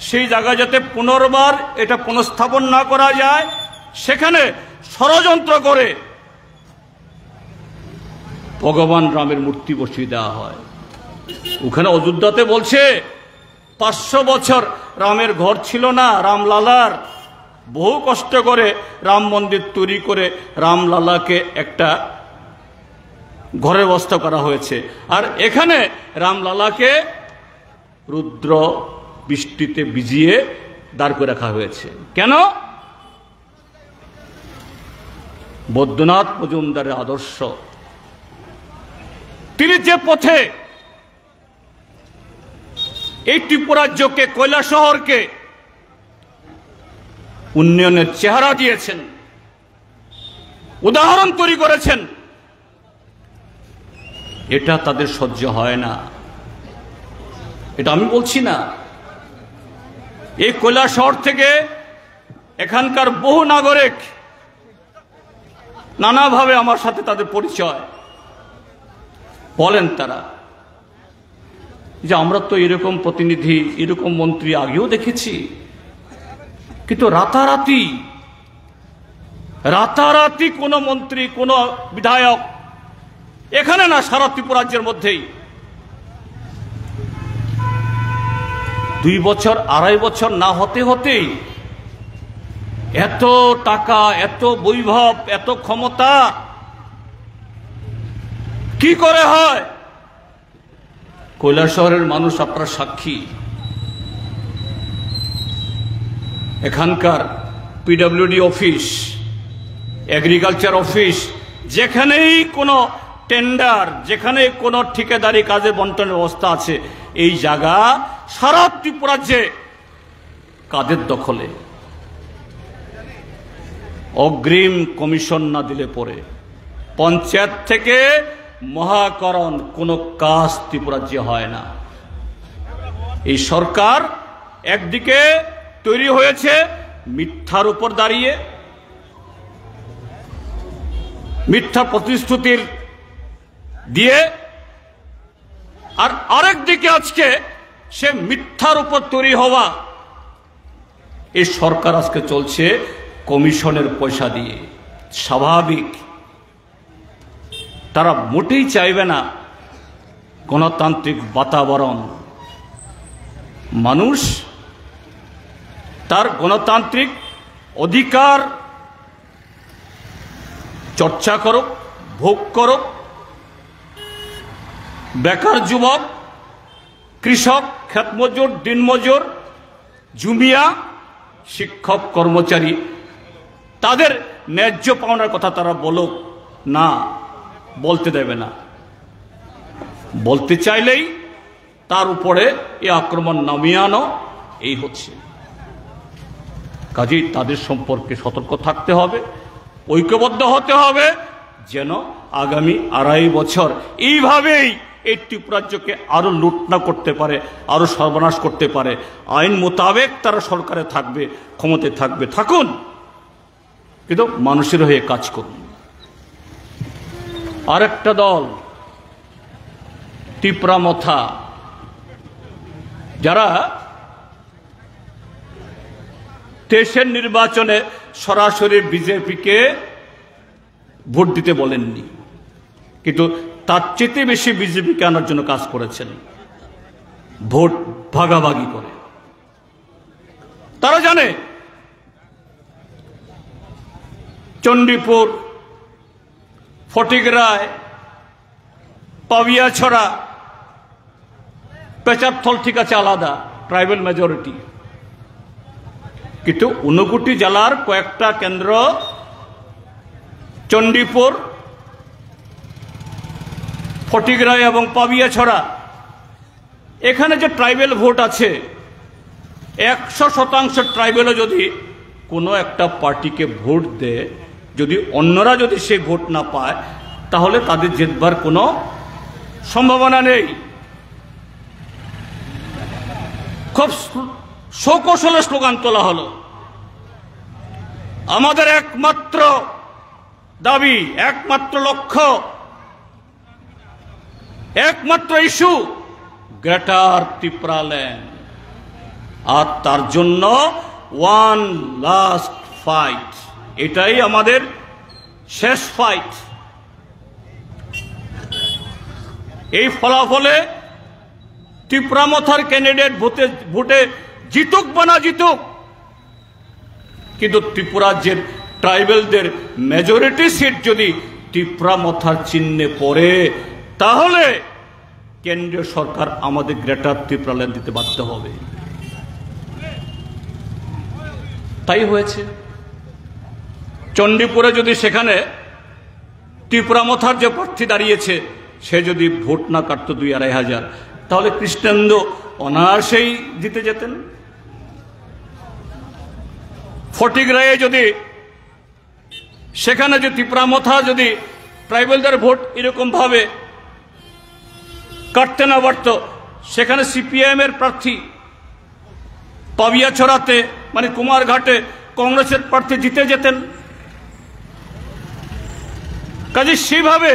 Speaker 1: সেই জায়গায় যাতে পুনর্বার এটা পুনঃস্থাপন না করা যায়, সেখানে ষড়যন্ত্র করে ভগবান রামের মূর্তি বসিয়ে দেওয়া হয়। ওখানে অযোধ্যাতে বলছে 500 বছর রামের ঘর ছিল না, রামলালার বহু কষ্ট করে রাম মন্দির তৈরি করে রামলালাকে একটা ঘরের ব্যবস্থা করা হয়েছে। আর এখানে রামলালাকে রুদ্র বৃষ্টিতে ভিজিয়ে দাঁড় করে রাখা হয়েছে। কেন? বৈদ্যনাথ মজুমদারের আদর্শ। তিনি যে পথে এই ত্রিপুরাজ্যকে, কৈলাসহরকে উন্নয়নের চেহারা দিয়েছেন, উদাহরণ তৈরি করেছেন, এটা তাদের সহ্য হয় না। এটা আমি বলছি না, এই কৈলাসহর থেকে এখানকার বহু নাগরিক নানাভাবে আমার সাথে তাদের পরিচয়, বলেন তারা যে আমরা তো এরকম প্রতিনিধি, এরকম মন্ত্রী আগেও দেখেছি, কিন্তু রাতারাতি কোন মন্ত্রী, কোন বিধায়ক এখানে না, সারা ত্রিপুরা রাজ্যের মধ্যেই 2 বছর 2.5 বছর না হতে হতেই এত টাকা, এত বৈভব, এত ক্ষমতা কি করে হয়? কৈলাসহরের মানুষ আপনারা সাক্ষী। এখানকার পিডব্লিউডি অফিস, এগ্রিকালচার অফিস, যেখানেই কোনো টেন্ডার, যেখানে কোনো ঠিকাদারি কাজে বন্টনের ব্যবস্থা আছে, এই জায়গা সারা ত্রিপুরাজ্যে কাদের দখলে? অগ্রিম কমিশন না দিলে পরে পঞ্চায়েত থেকে মহাকরণ কোনো কাজ ত্রিপুরাজ্যে হয় না। এই সরকার একদিকে তৈরি হয়েছে মিথ্যার উপর দাঁড়িয়ে, মিথ্যা প্রতিশ্রুতির দিয়ে, আর আরেক দিকে আজকে সে মিথ্যার উপর তৈরি হওয়া এই সরকার আজকে চলছে কমিশনের পয়সা দিয়ে। স্বাভাবিক, তারা মোটেই চাইবে না গণতান্ত্রিক বাতাবরণ। মানুষ তার গণতান্ত্রিক অধিকার চর্চা করুক, ভোগ করুক, বেকার যুবক, কৃষক, ক্ষেতমজুর, দিনমজুর, জুমিয়া, শিক্ষক, কর্মচারী, তাদের ন্যায্য পাওনার কথা তারা বলুক না, বলতে দেবে না। বলতে চাইলেই তার উপরে এই আক্রমণ নামিয়ে আনো, এই হচ্ছে। কাজেই তাদের সম্পর্কে সতর্ক থাকতে হবে, ঐক্যবদ্ধ হতে হবে, যেন আগামী 2.5 বছর এইভাবেই এই ত্রিপুরাজ্যকে আরো লুট না করতে পারে, আরো সর্বনাশ করতে পারে। আইন মোতাবেক তারা সরকারে থাকবে, ক্ষমতায় থাকবে, থাকুন, কিন্তু মানুষের হয়ে কাজ করুন। আরেকটা দল টিপরামথা, যারা 23-এর নির্বাচনে সরাসরি বিজেপিকে ভোট দিতে বলেননি, কিন্তু তার চেয়ে বেশি বিজেপিকে আনার জন্য কাজ করেছেন, ভোট ভাগাভাগি করে। তারা জানে চণ্ডীপুর, ফটিকরায়, পাবিয়াছড়া, পেচারথল ঠিক আছে আলাদা, ট্রাইবেল মেজরিটি, কিন্তু 59 জেলার কয়েকটা কেন্দ্র, চণ্ডীপুর, ফটিকরায় এবং পাবিয়াছড়া, এখানে যে ট্রাইবেল ভোট আছে, 100% ট্রাইবেলও যদি কোনো একটা পার্টিকে ভোট দেয়, যদি অন্যরা যদি সে ভোট না পায়, তাহলে তাদের জেতবার কোনো সম্ভাবনা নেই। খুব সকৌশলে স্লোগান তোলা হলো, আমাদের একমাত্র দাবি, একমাত্র লক্ষ্য, একমাত্র ইস্যু গ্রেটার ত্রিপুরাল্যান্ড, আর তার জন্য ওয়ান লাস্ট ফাইট, এটাই আমাদের শেষ ফাইট। এই ফলাফলে ত্রিপুরামথার ক্যান্ডিডেট ভোটে জিতুক বা না জিতুক, কিন্তু ত্রিপুরাজ্যের ট্রাইবেলদের মেজরিটি সিট যদি ত্রিপুরামথার চিহ্নে পড়ে, তাহলে কেন্দ্রীয় সরকার আমাদের গ্রেটার ত্রিপুরাল্যান্ড দিতে বাধ্য হবে। তাই হয়েছে। চণ্ডীপুরে যদি সেখানে ত্রিপুরামথার যে প্রার্থী দাঁড়িয়েছে, সে যদি ভোট না কাটতো 2-2.5 হাজার, তাহলে কৃষ্ণেন্দু অনায়াসেই জিতে যেতেন। ফটিকরায়ে যদি সেখানে যে ত্রিপুরামথা যদি ট্রাইবেলদের ভোট এরকম ভাবে কাটতে না পারত, সেখানে সিপিআইএম এর প্রার্থী, পাবিয়াছড়াতে মানে কুমারঘাটে কংগ্রেসের প্রার্থী জিতে যেতেন। কাজে সেভাবে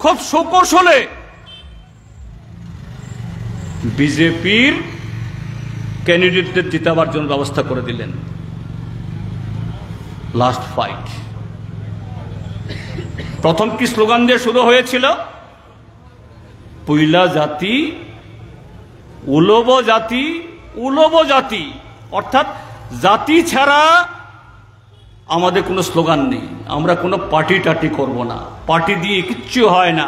Speaker 1: খুব সুকৌশলে বিজেপির ক্যান্ডিডেটদের জিতাবার জন্য ব্যবস্থা করে দিলেন। Last fight. প্রথম কি স্লোগান দিয়ে শুরু হয়েছিল? পইলা জাতি, উলব জাতি, উলব জাতি, অর্থাৎ জাতি ছাড়া আমাদের কোনো স্লোগান নেই, আমরা কোনো পার্টি টাটি করব না, পার্টি দিয়ে কিচ্ছু হয় না।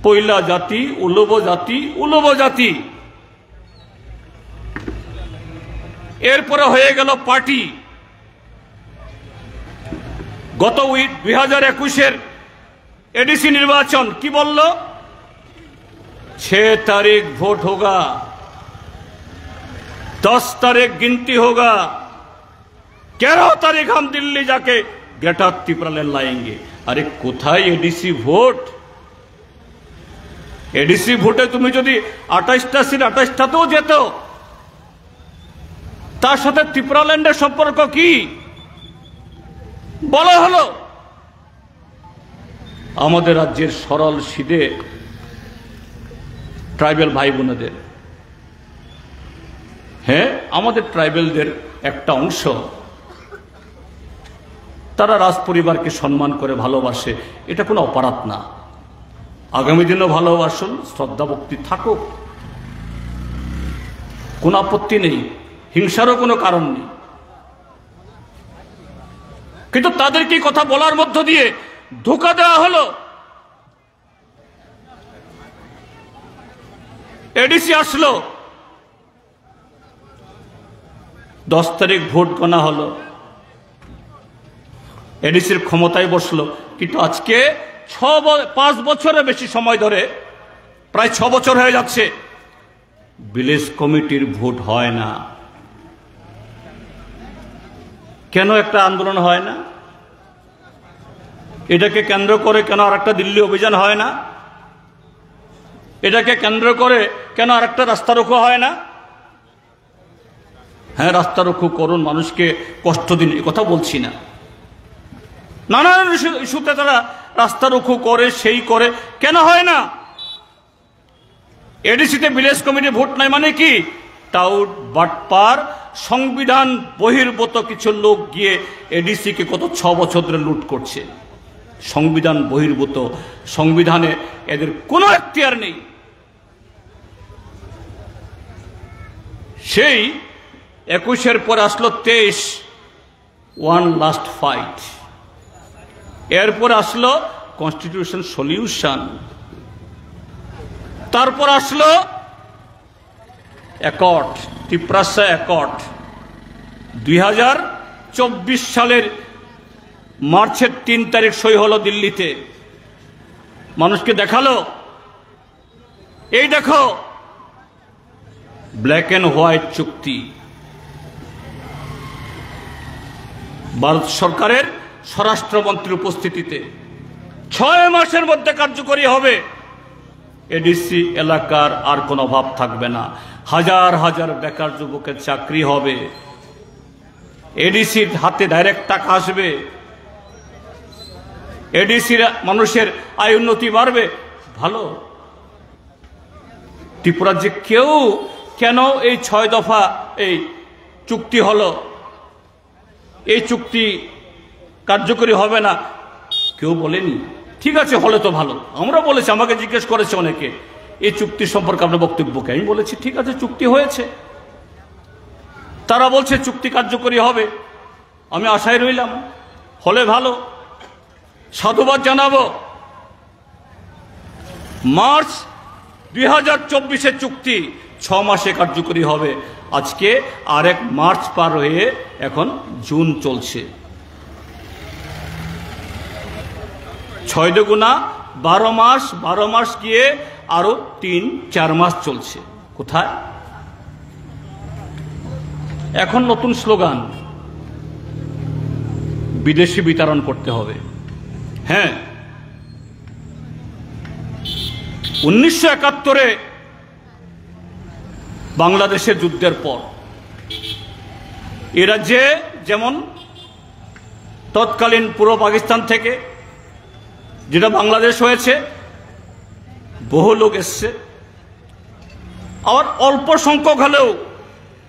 Speaker 1: পইলা জাতি, উলব জাতি, উলব জাতি। এরপরে হয়ে গেল পার্টি। গত 2021-এর एडीसी निर्वाचन की बोल 6 तारीख वोट होगा, 10 तारीख गिनती होगा, 11 तारीख हम दिल्ली जाके ग्रेटर त्रिपुरालैंड लाएंगे। अरे कोथाय एडीसी भोट? एडीसी भोटे तुम जो 28टा सीट 28टातेও যেত, তার সাথে ত্রিপুরাল্যান্ডের সম্পর্ক কি বলা হলো? আমাদের রাজ্যের সরল সিধে ট্রাইবেল ভাই বোনদের, হ্যাঁ আমাদের ট্রাইবেলদের একটা অংশ, তারা রাজ পরিবারকে সম্মান করে ভালোবাসে, এটা কোনো অপরাধ না। আগামী দিনও ভালোবাসুন, শ্রদ্ধা ভক্তি থাকুক, কোনো আপত্তি নেই, হিংসারও কোনো কারণ নেই। কিন্তু তাদেরকে কথা বলার মধ্য দিয়ে ধোঁকা দেওয়া হলো। এডিসি আসলো, 10 তারিখ ভোট গণা হলো, এডিসির ক্ষমতায় বসলো। কিন্তু আজকে 5 বছরের বেশি সময় ধরে, প্রায় 6 বছর হয়ে যাচ্ছে, ভিলেজ কমিটির ভোট হয় না। কেন একটা আন্দোলন হয় না? এটাকে কেন্দ্র করে কেন আরেকটা দিল্লি অভিযান হয় না? এটাকে কেন্দ্র করে কেন আরেকটা রাস্তা রোকো হয় না? হ্যাঁ, রাস্তা রোকো করুন, মানুষকে কষ্ট দিন, এ কথা বলছি না। নানান ইস্যুতে তারা রাস্তা রোকো করে, সেই করে, কেন হয় না? এডিসিতে ভিলেজ কমিটি ভোট নাই মানে কি? টাউট বাটপার সংবিধান বহির্ভূত কিছু লোক গিয়ে এডিসিকে গত 6 বছর ধরে লুট করছে। সংবিধান বহির্ভূত, সংবিধানে এদের কোনো এখতিয়ার নেই। সেই 21-এর পরে আসলো 23, ওয়ান লাস্ট ফাইট। এরপরে আসলো কনস্টিটিউশন সলিউশন, তারপর আসলো অ্যাকর্ড, ত্রিপ্রাসা অ্যাকর্ড। 2024 সালের মার্চের 3 তারিখ সই হলো দিল্লিতে। মানুষকে দেখালো, এই দেখো ব্ল্যাক অ্যান্ড হোয়াইট চুক্তি, ভারত সরকারের স্বরাষ্ট্রমন্ত্রীর উপস্থিতিতে 6 মাসের মধ্যে কার্যকরী হবে। এডিসি এলাকার আর কোনো অভাব থাকবে না, হাজার হাজার বেকার যুবকের চাকরি হবে, এডিসির হাতে ডাইরেক্ট টাকা আসবে, এডিসির মানুষের আয় উন্নতি বাড়বে। ভালো। ত্রিপুরার যে কেউ কেন এই 6 দফা এই চুক্তি হলো, এই চুক্তি কার্যকরী হবে না, কেউ বলেনি। ঠিক আছে, হলে তো ভালো। আমরা বলেছি, আমাকে জিজ্ঞেস করেছে অনেকে, এই চুক্তি সম্পর্কে আপনার বক্তব্যকে। আমি বলেছি ঠিক আছে, চুক্তি হয়েছে, তারা বলছে চুক্তি কার্যকরী হবে, আমি আশায় রইলাম, হলে ভালো, সাধুবাদ জানাবো। মার্চ 2024-এর চুক্তি 6 মাসে কার্যকরী হবে। আজকে আরেক মার্চ পার হয়ে এখন জুন চলছে। 6 দুগুণা 12 মাস, 12 মাস গিয়ে আরো 3-4 মাস চলছে। কোথায়? এখন নতুন স্লোগান, বিদেশি বিতরণ করতে হবে। হ্যাঁ, 1971-এ বাংলাদেশের যুদ্ধের পর এ রাজ্যে যেমন তৎকালীন পূর্ব পাকিস্তান থেকে যেটা বাংলাদেশ হয়েছে, বহু লোক এসছে, আবার অল্প সংখ্যক হলেও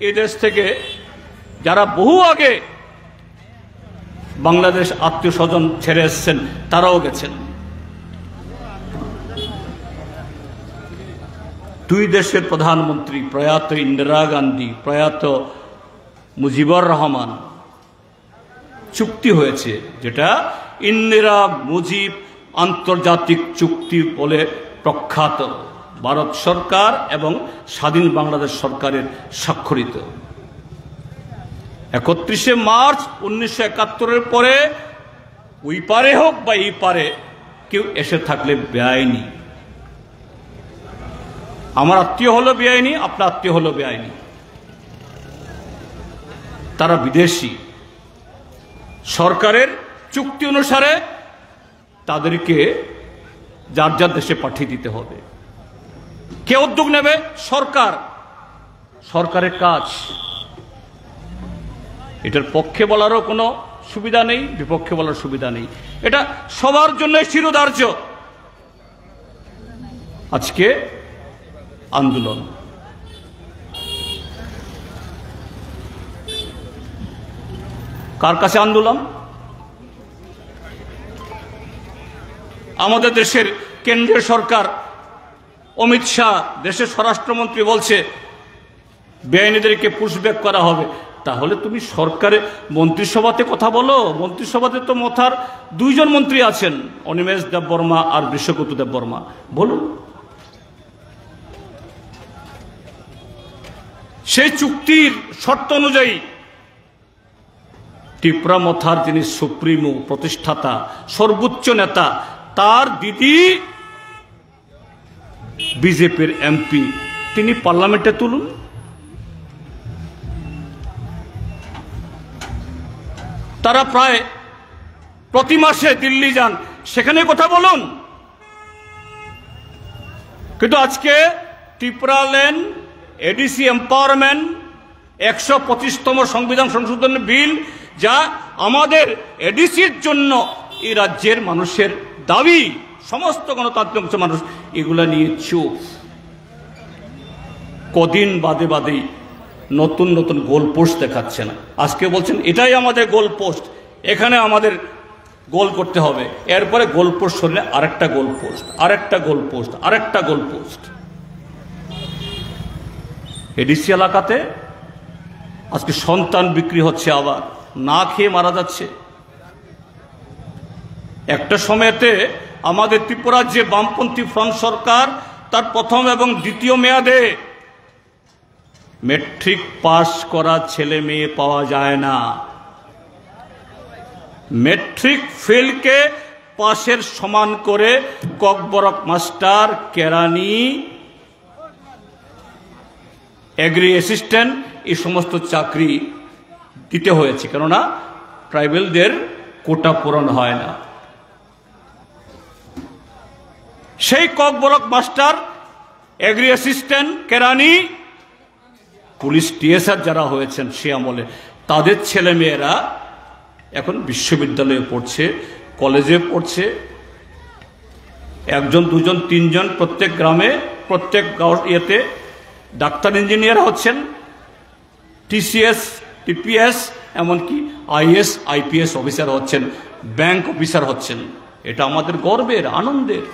Speaker 1: এই দেশ থেকে যারা বহু আগে বাংলাদেশ আত্মীয় স্বজন ছেড়ে এসছেন, তারাও গেছেন। 2 দেশের প্রধানমন্ত্রী, প্রয়াত ইন্দিরা গান্ধী, প্রয়াত মুজিবুর রহমান, চুক্তি হয়েছে, যেটা ইন্দিরা মুজিব আন্তর্জাতিক চুক্তি বলে প্রখ্যাত, ভারত সরকার এবং স্বাধীন বাংলাদেশ সরকারের স্বাক্ষরিত। 31শে মার্চ 1971-এর পরে ওই পারে হোক বা এই পারে কেউ এসে থাকলে বেআইনি। আমার আত্মীয় হলো বেআইনি, আপনার আত্মীয় হলো বেআইনি, তারা বিদেশি। সরকারের চুক্তি অনুসারে তাদেরকে যার যার দেশে পাঠিয়ে দিতে হবে। কে উদ্যোগ নেবে? সরকার, সরকারের কাজ। এটার পক্ষে বলারও কোনো সুবিধা নেই, বিপক্ষে বলার সুবিধা নেই, এটা সবার জন্য শিরোধার্য। আজকে আন্দোলন, কার কাছে আন্দোলন? আমাদের দেশের কেন্দ্রীয় সরকার, অমিত শাহ দেশের স্বরাষ্ট্রমন্ত্রী বলছে বেআইনিদেরকে পুশব্যাক করা হবে। তাহলে তুমি সরকারে মন্ত্রিসভাতে কথা বলো। মন্ত্রিসভাতে তো মথার 2 জন মন্ত্রী আছেন, অনিমেষ দেববর্মা আর বৃষকতু দেববর্মা, বলুন। সেই চুক্তির শর্ত অনুযায়ী ত্রিপুরা মথার যিনি সুপ্রিমো প্রতিষ্ঠাতা সর্বোচ্চ নেতা, তার দিদি বিজেপির এমপি, তিনি পার্লামেন্টে তুলুন। তারা প্রায় প্রতি মাসে দিল্লি যান, সেখানে কথা বলুন। কিন্তু আজকে ত্রিপুরা ল্যান্ড এডিসি এম্পাওয়ারমেন্ট 125তম সংবিধান সংশোধন বিল, যা আমাদের এডিসির জন্য এই রাজ্যের মানুষের দাবি, সমস্ত গণতান্ত্রিক মানুষ এগুলা নিয়ে চুপ। কদিন বাদে বাদেই নতুন নতুন গোল পোস্ট দেখাচ্ছে না। আজকে বলছেন এটাই আমাদের গোল পোস্ট, এখানে আমাদের গোল করতে হবে। এরপরে গোল পোস্ট সরলে আরেকটা গোল পোস্ট, আরেকটা গোল পোস্ট, আরেকটা গোল পোস্ট। এডিসি এলাকাতে আজকে সন্তান বিক্রি হচ্ছে, আবার না খেয়ে মারা যাচ্ছে। একটা সময়তে আমাদের ত্রিপুরার যে বামপন্থী ফ্রন্ট সরকার, তার প্রথম এবং দ্বিতীয় মেয়াদে মেট্রিক পাস করা ছেলে মেয়ে পাওয়া যায় না। মেট্রিক ফেলকে পাশের সমান করে ককবরক মাস্টার, কেরানি, এগ্রি অ্যাসিস্ট্যান্ট এই সমস্ত চাকরি দিতে হয়েছে, কেননা ট্রাইবেলদের কোটা পূরণ হয় না। সেই ককবরক মাস্টার, এগ্রি অ্যাসিস্ট্যান্ট, কেরানি, পুলিশ টিএসআর যারা হয়েছেন সে আমলে, তাদের ছেলে মেয়েরা এখন বিশ্ববিদ্যালয়ে পড়ছে, কলেজে পড়ছে। একজন, দুজন, তিনজন প্রত্যেক গ্রামে, প্রত্যেক ইয়েতে ডাক্তার, ইঞ্জিনিয়ার হচ্ছেন, টিসিএস, টিপিএস, এমনকি আইএস, আইপিএস অফিসার হচ্ছেন, ব্যাংক অফিসার হচ্ছেন। এটা আমাদের গর্বের, আনন্দের।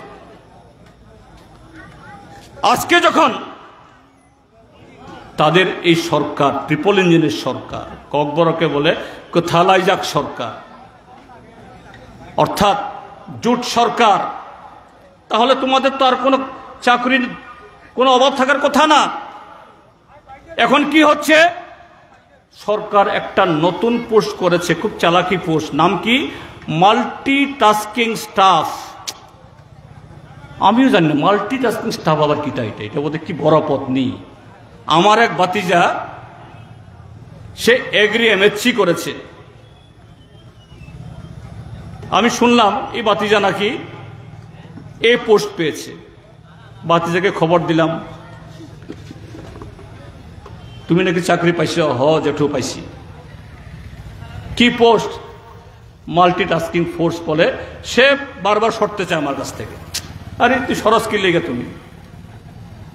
Speaker 1: আজকে যখন তাদের এই সরকার, ট্রিপল ইঞ্জিনের সরকার, ককবরকে বলে থালাইজাক সরকার, অর্থাৎ জোট সরকার, তাহলে তোমাদের তো আর কোনো চাকরির কোনো অভাব থাকার কথা না। এখন কি হচ্ছে, সরকার একটা নতুন পোস্ট করেছে, খুব চালাকি পোস্ট, নাম কি মাল্টিটাস্কিং স্টাফ। আমিও জানি না মাল্টিটাস্কিং স্টাফ আবার কিটা, এটা বোধহয় কি বড় পত্নী। আমার এক ভাতিজা, সে এগ্রি এমএসসি করেছে। আমি শুনলাম এই ভাতিজা নাকি এই পোস্ট পেয়েছে। ভাতিজাকে খবর দিলাম, তুমি নাকি চাকরি পাইছ? হ জেঠু পাইছি। কি পোস্ট? মাল্টিটাস্কিং ফোর্স বলে। সে বারবার সরতে চায় আমার কাছ থেকে। আরে তুই সরস কি লেগে, তুমি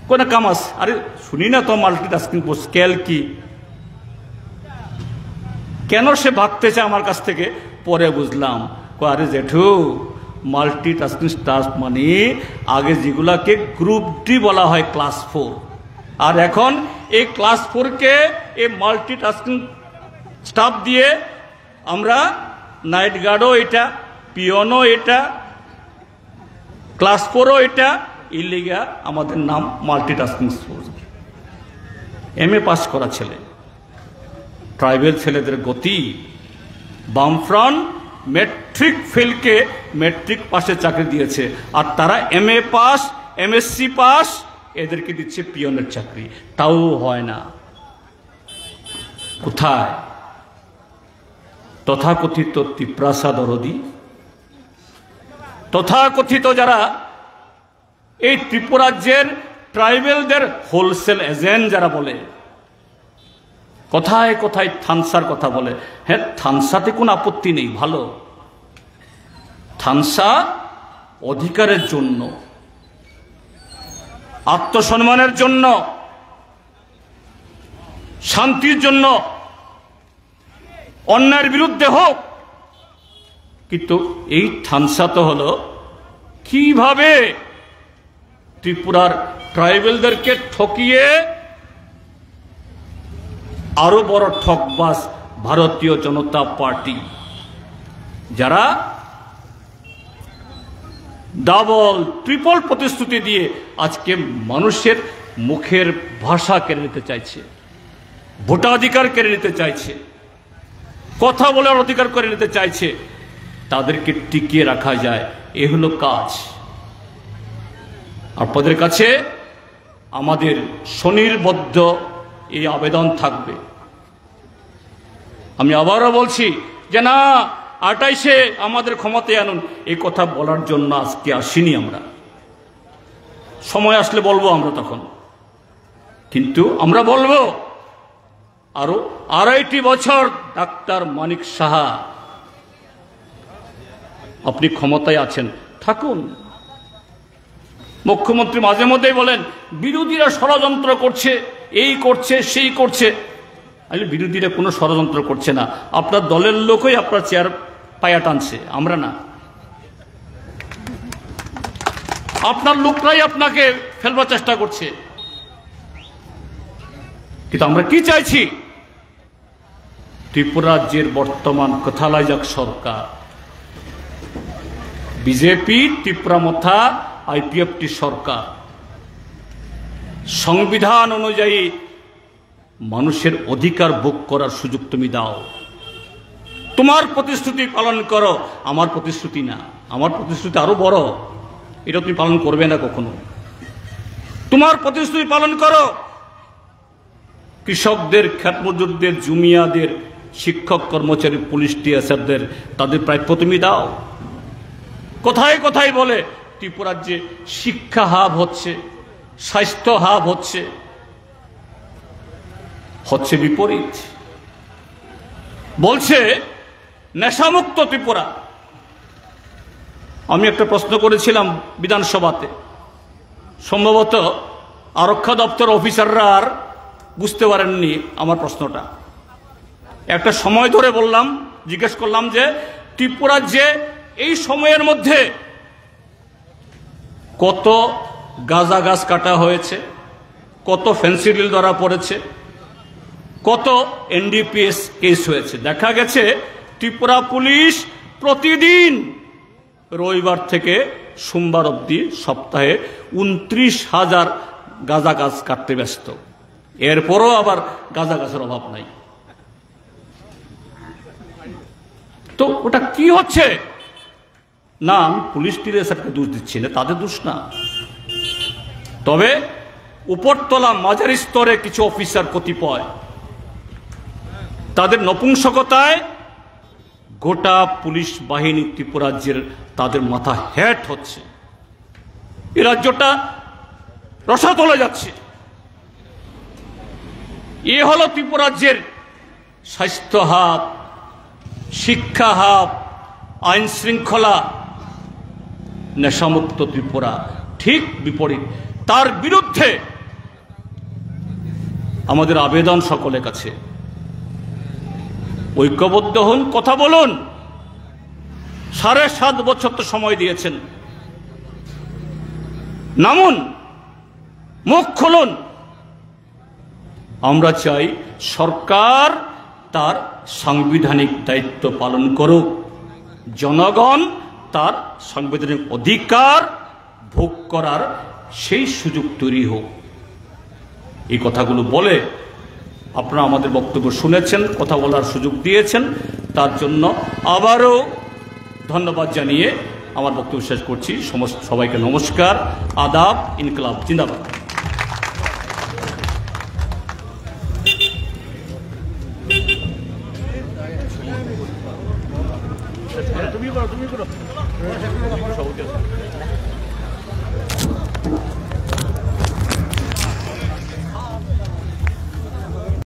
Speaker 1: কোন কামাস? আরে শুনি না তো মাল্টিটাস্কিং ফোর্স স্কেল কি, কেন সে ভাগতে চায় আমার কাছ থেকে? পরে বুঝলাম, আরে জেঠু, মাল্টিটাস্কিং স্টাফ মানে আগে যেগুলাকে গ্রুপ ডি বলা হয় ক্লাস 4, আর এখন এই ক্লাস 4কে এই মাল্টিটাস্কিং স্টাফ দিয়ে আমরা নাইট গার্ডও এটা, পিয়নও এটা, ক্লাস 4ও এটা, ইলিগা আমাদের নাম মাল্টিটাস্কিং ফোর্স। এমএ পাস করা ছেলে, ট্রাইবেল ছেলেদের গতি। বামফ্রন্ট মেট্রিক ফেলকে মেট্রিক পাশে চাকরি দিয়েছে, আর তারা এমএ পাস, এমএসসি পাস, এদেরকে দিচ্ছে পিয়নের চাকরি, তাও হয় না। কোথায় তথাকথিত ত্রিপ্রাসা দরদি, তথাকথিত যারা এই ত্রিপুরাজ্যের ট্রাইবেলদের হোলসেল এজেন্ট যারা বলে, কোথায় কোথায় থানসার কথা বলে। হ্যাঁ, থানসাতে কোনো আপত্তি নেই, ভালো। থানসা অধিকারের জন্য, আত্মসম্মানের জন্য, শান্তির জন্য, অন্যায়ের বিরুদ্ধে হোক। কিন্তু এই থানসা তো হলো কিভাবে ত্রিপুরার ট্রাইবেলদেরকে ঠকিয়ে আরো বড় ঠকবাজ ভারতীয় জনতা পার্টি, যারা ডাবল ট্রিপল প্রতিশ্রুতি দিয়ে আজকে মানুষের মুখের ভাষা কেড়ে নিতে চাইছে। ভোটাধিকার কেড়ে নিতে চাইছে, কথা বলার অধিকার করে নিতে চাইছে, তাদেরকে টিকিয়ে রাখা যায়। এ হলো কাজ। আপনাদের কাছে আমাদের স্বনির্বদ্ধ এই আবেদন থাকবে। আমি আবারও বলছি যে না, 28-এ আমাদের ক্ষমতায় আনুন, এই কথা বলার জন্য আজকে আসিনি আমরা। সময় আসলে বলবো আমরা তখন, কিন্তু আমরা বলবো আরো 2.5 বছর ডাক্তার মানিক সাহা আপনি ক্ষমতায় আছেন, থাকুন। মুখ্যমন্ত্রী মাঝে মধ্যেই বলেন বিরোধীরা ষড়যন্ত্র করছে, এই করছে সেই করছে। আসলে বিরোধীরা কোনো ষড়যন্ত্র করছে না, আপনার দলের লোকই আপনার চেয়ার পায়া টানছে, আমরা না। আপনার লোকরাই আপনাকে ফেলবার চেষ্টা করছে। কিন্তু আমরা কি চাইছি? ত্রিপুরা রাজ্যের বর্তমান কথালাইজাক সরকার, বিজেপি ত্রিপুরা মথা আইপিএফটি সরকার, সংবিধান অনুযায়ী মানুষের অধিকার ভোগ করার সুযোগ তুমি দাও। তোমার প্রতিশ্রুতি পালন করো, আমার প্রতিশ্রুতি না। আমার প্রতিশ্রুতি আরো বড়, এটা তুমি পালন করবে না কখনো। তোমার প্রতিশ্রুতি পালন করো, কৃষকদের, খেত মজুরদের, জুমিয়াদের, শিক্ষক কর্মচারী, পুলিশ, টিএসএফদের তাদের প্রাপ্য তুমি দাও। কোথায় কোথায় বলে ত্রিপুরার যে শিক্ষা হাব হচ্ছে, স্বাস্থ্য হাব হচ্ছে, হচ্ছে বিপরীত। বলছে নেশামুক্ত ত্রিপুরা। আমি একটা প্রশ্ন করেছিলাম বিধানসভাতে, সম্ভবত আরক্ষা দপ্তর অফিসাররা আর বুঝতে পারেননি আমার প্রশ্নটা। একটা সময় ধরে বললাম, জিজ্ঞেস করলাম যে ত্রিপুরার যে এই সময়ের মধ্যে কত গাঁজা গাছ কাটা হয়েছে, কত ফেন্সিডিল ধরা পড়েছে, কত এনডিপিএস কেস হয়েছে। দেখা গেছে ত্রিপুরা পুলিশ প্রতিদিন রবিবার থেকে সোমবার অবধি সপ্তাহে 29,000 গাঁজা গাছ কাটতে ব্যস্ত। এরপরও আবার গাঁজা গাছের অভাব নাই। তো ওটা কি হচ্ছে? না, আমি পুলিশ টিএসএফকে দোষ দিচ্ছি না, তাদের দোষ না। তবে উপরতলা মাঝারি স্তরে কিছু অফিসার কতিপয়, তাদের নপুংসকতায় গোটা পুলিশ বাহিনী ত্রিপুরা রাজ্যের তাদের মাথা হেট হচ্ছে। এই রাজ্যটা রসাতলে যাচ্ছে। এ হলো ত্রিপুরা রাজ্যের স্বাস্থ্য হাব, শিক্ষা হাব, আইন শৃঙ্খলা, নেশামুক্ত ত্রিপুরা। ঠিক বিপরীত। তার বিরুদ্ধে আমাদের আবেদন সকলের কাছে, ঐক্যবদ্ধ হন, কথা বলুন। 7.5 বছর তো সময় দিয়েছেন, নামুন, মুখ খুলুন। আমরা চাই সরকার তার সাংবিধানিক দায়িত্ব পালন করুক, জনগণ তার সাংবিধানিক অধিকার ভোগ করার সেই সুযোগ তৈরি হোক। এই কথাগুলো বলে আপনারা আমাদের বক্তব্য শুনেছেন, কথা বলার সুযোগ দিয়েছেন, তার জন্য আবারও ধন্যবাদ জানিয়ে আমার বক্তব্য শেষ করছি। সবাইকে নমস্কার, আদাব, ইনকলাব জিন্দাবাদ। তুমি করো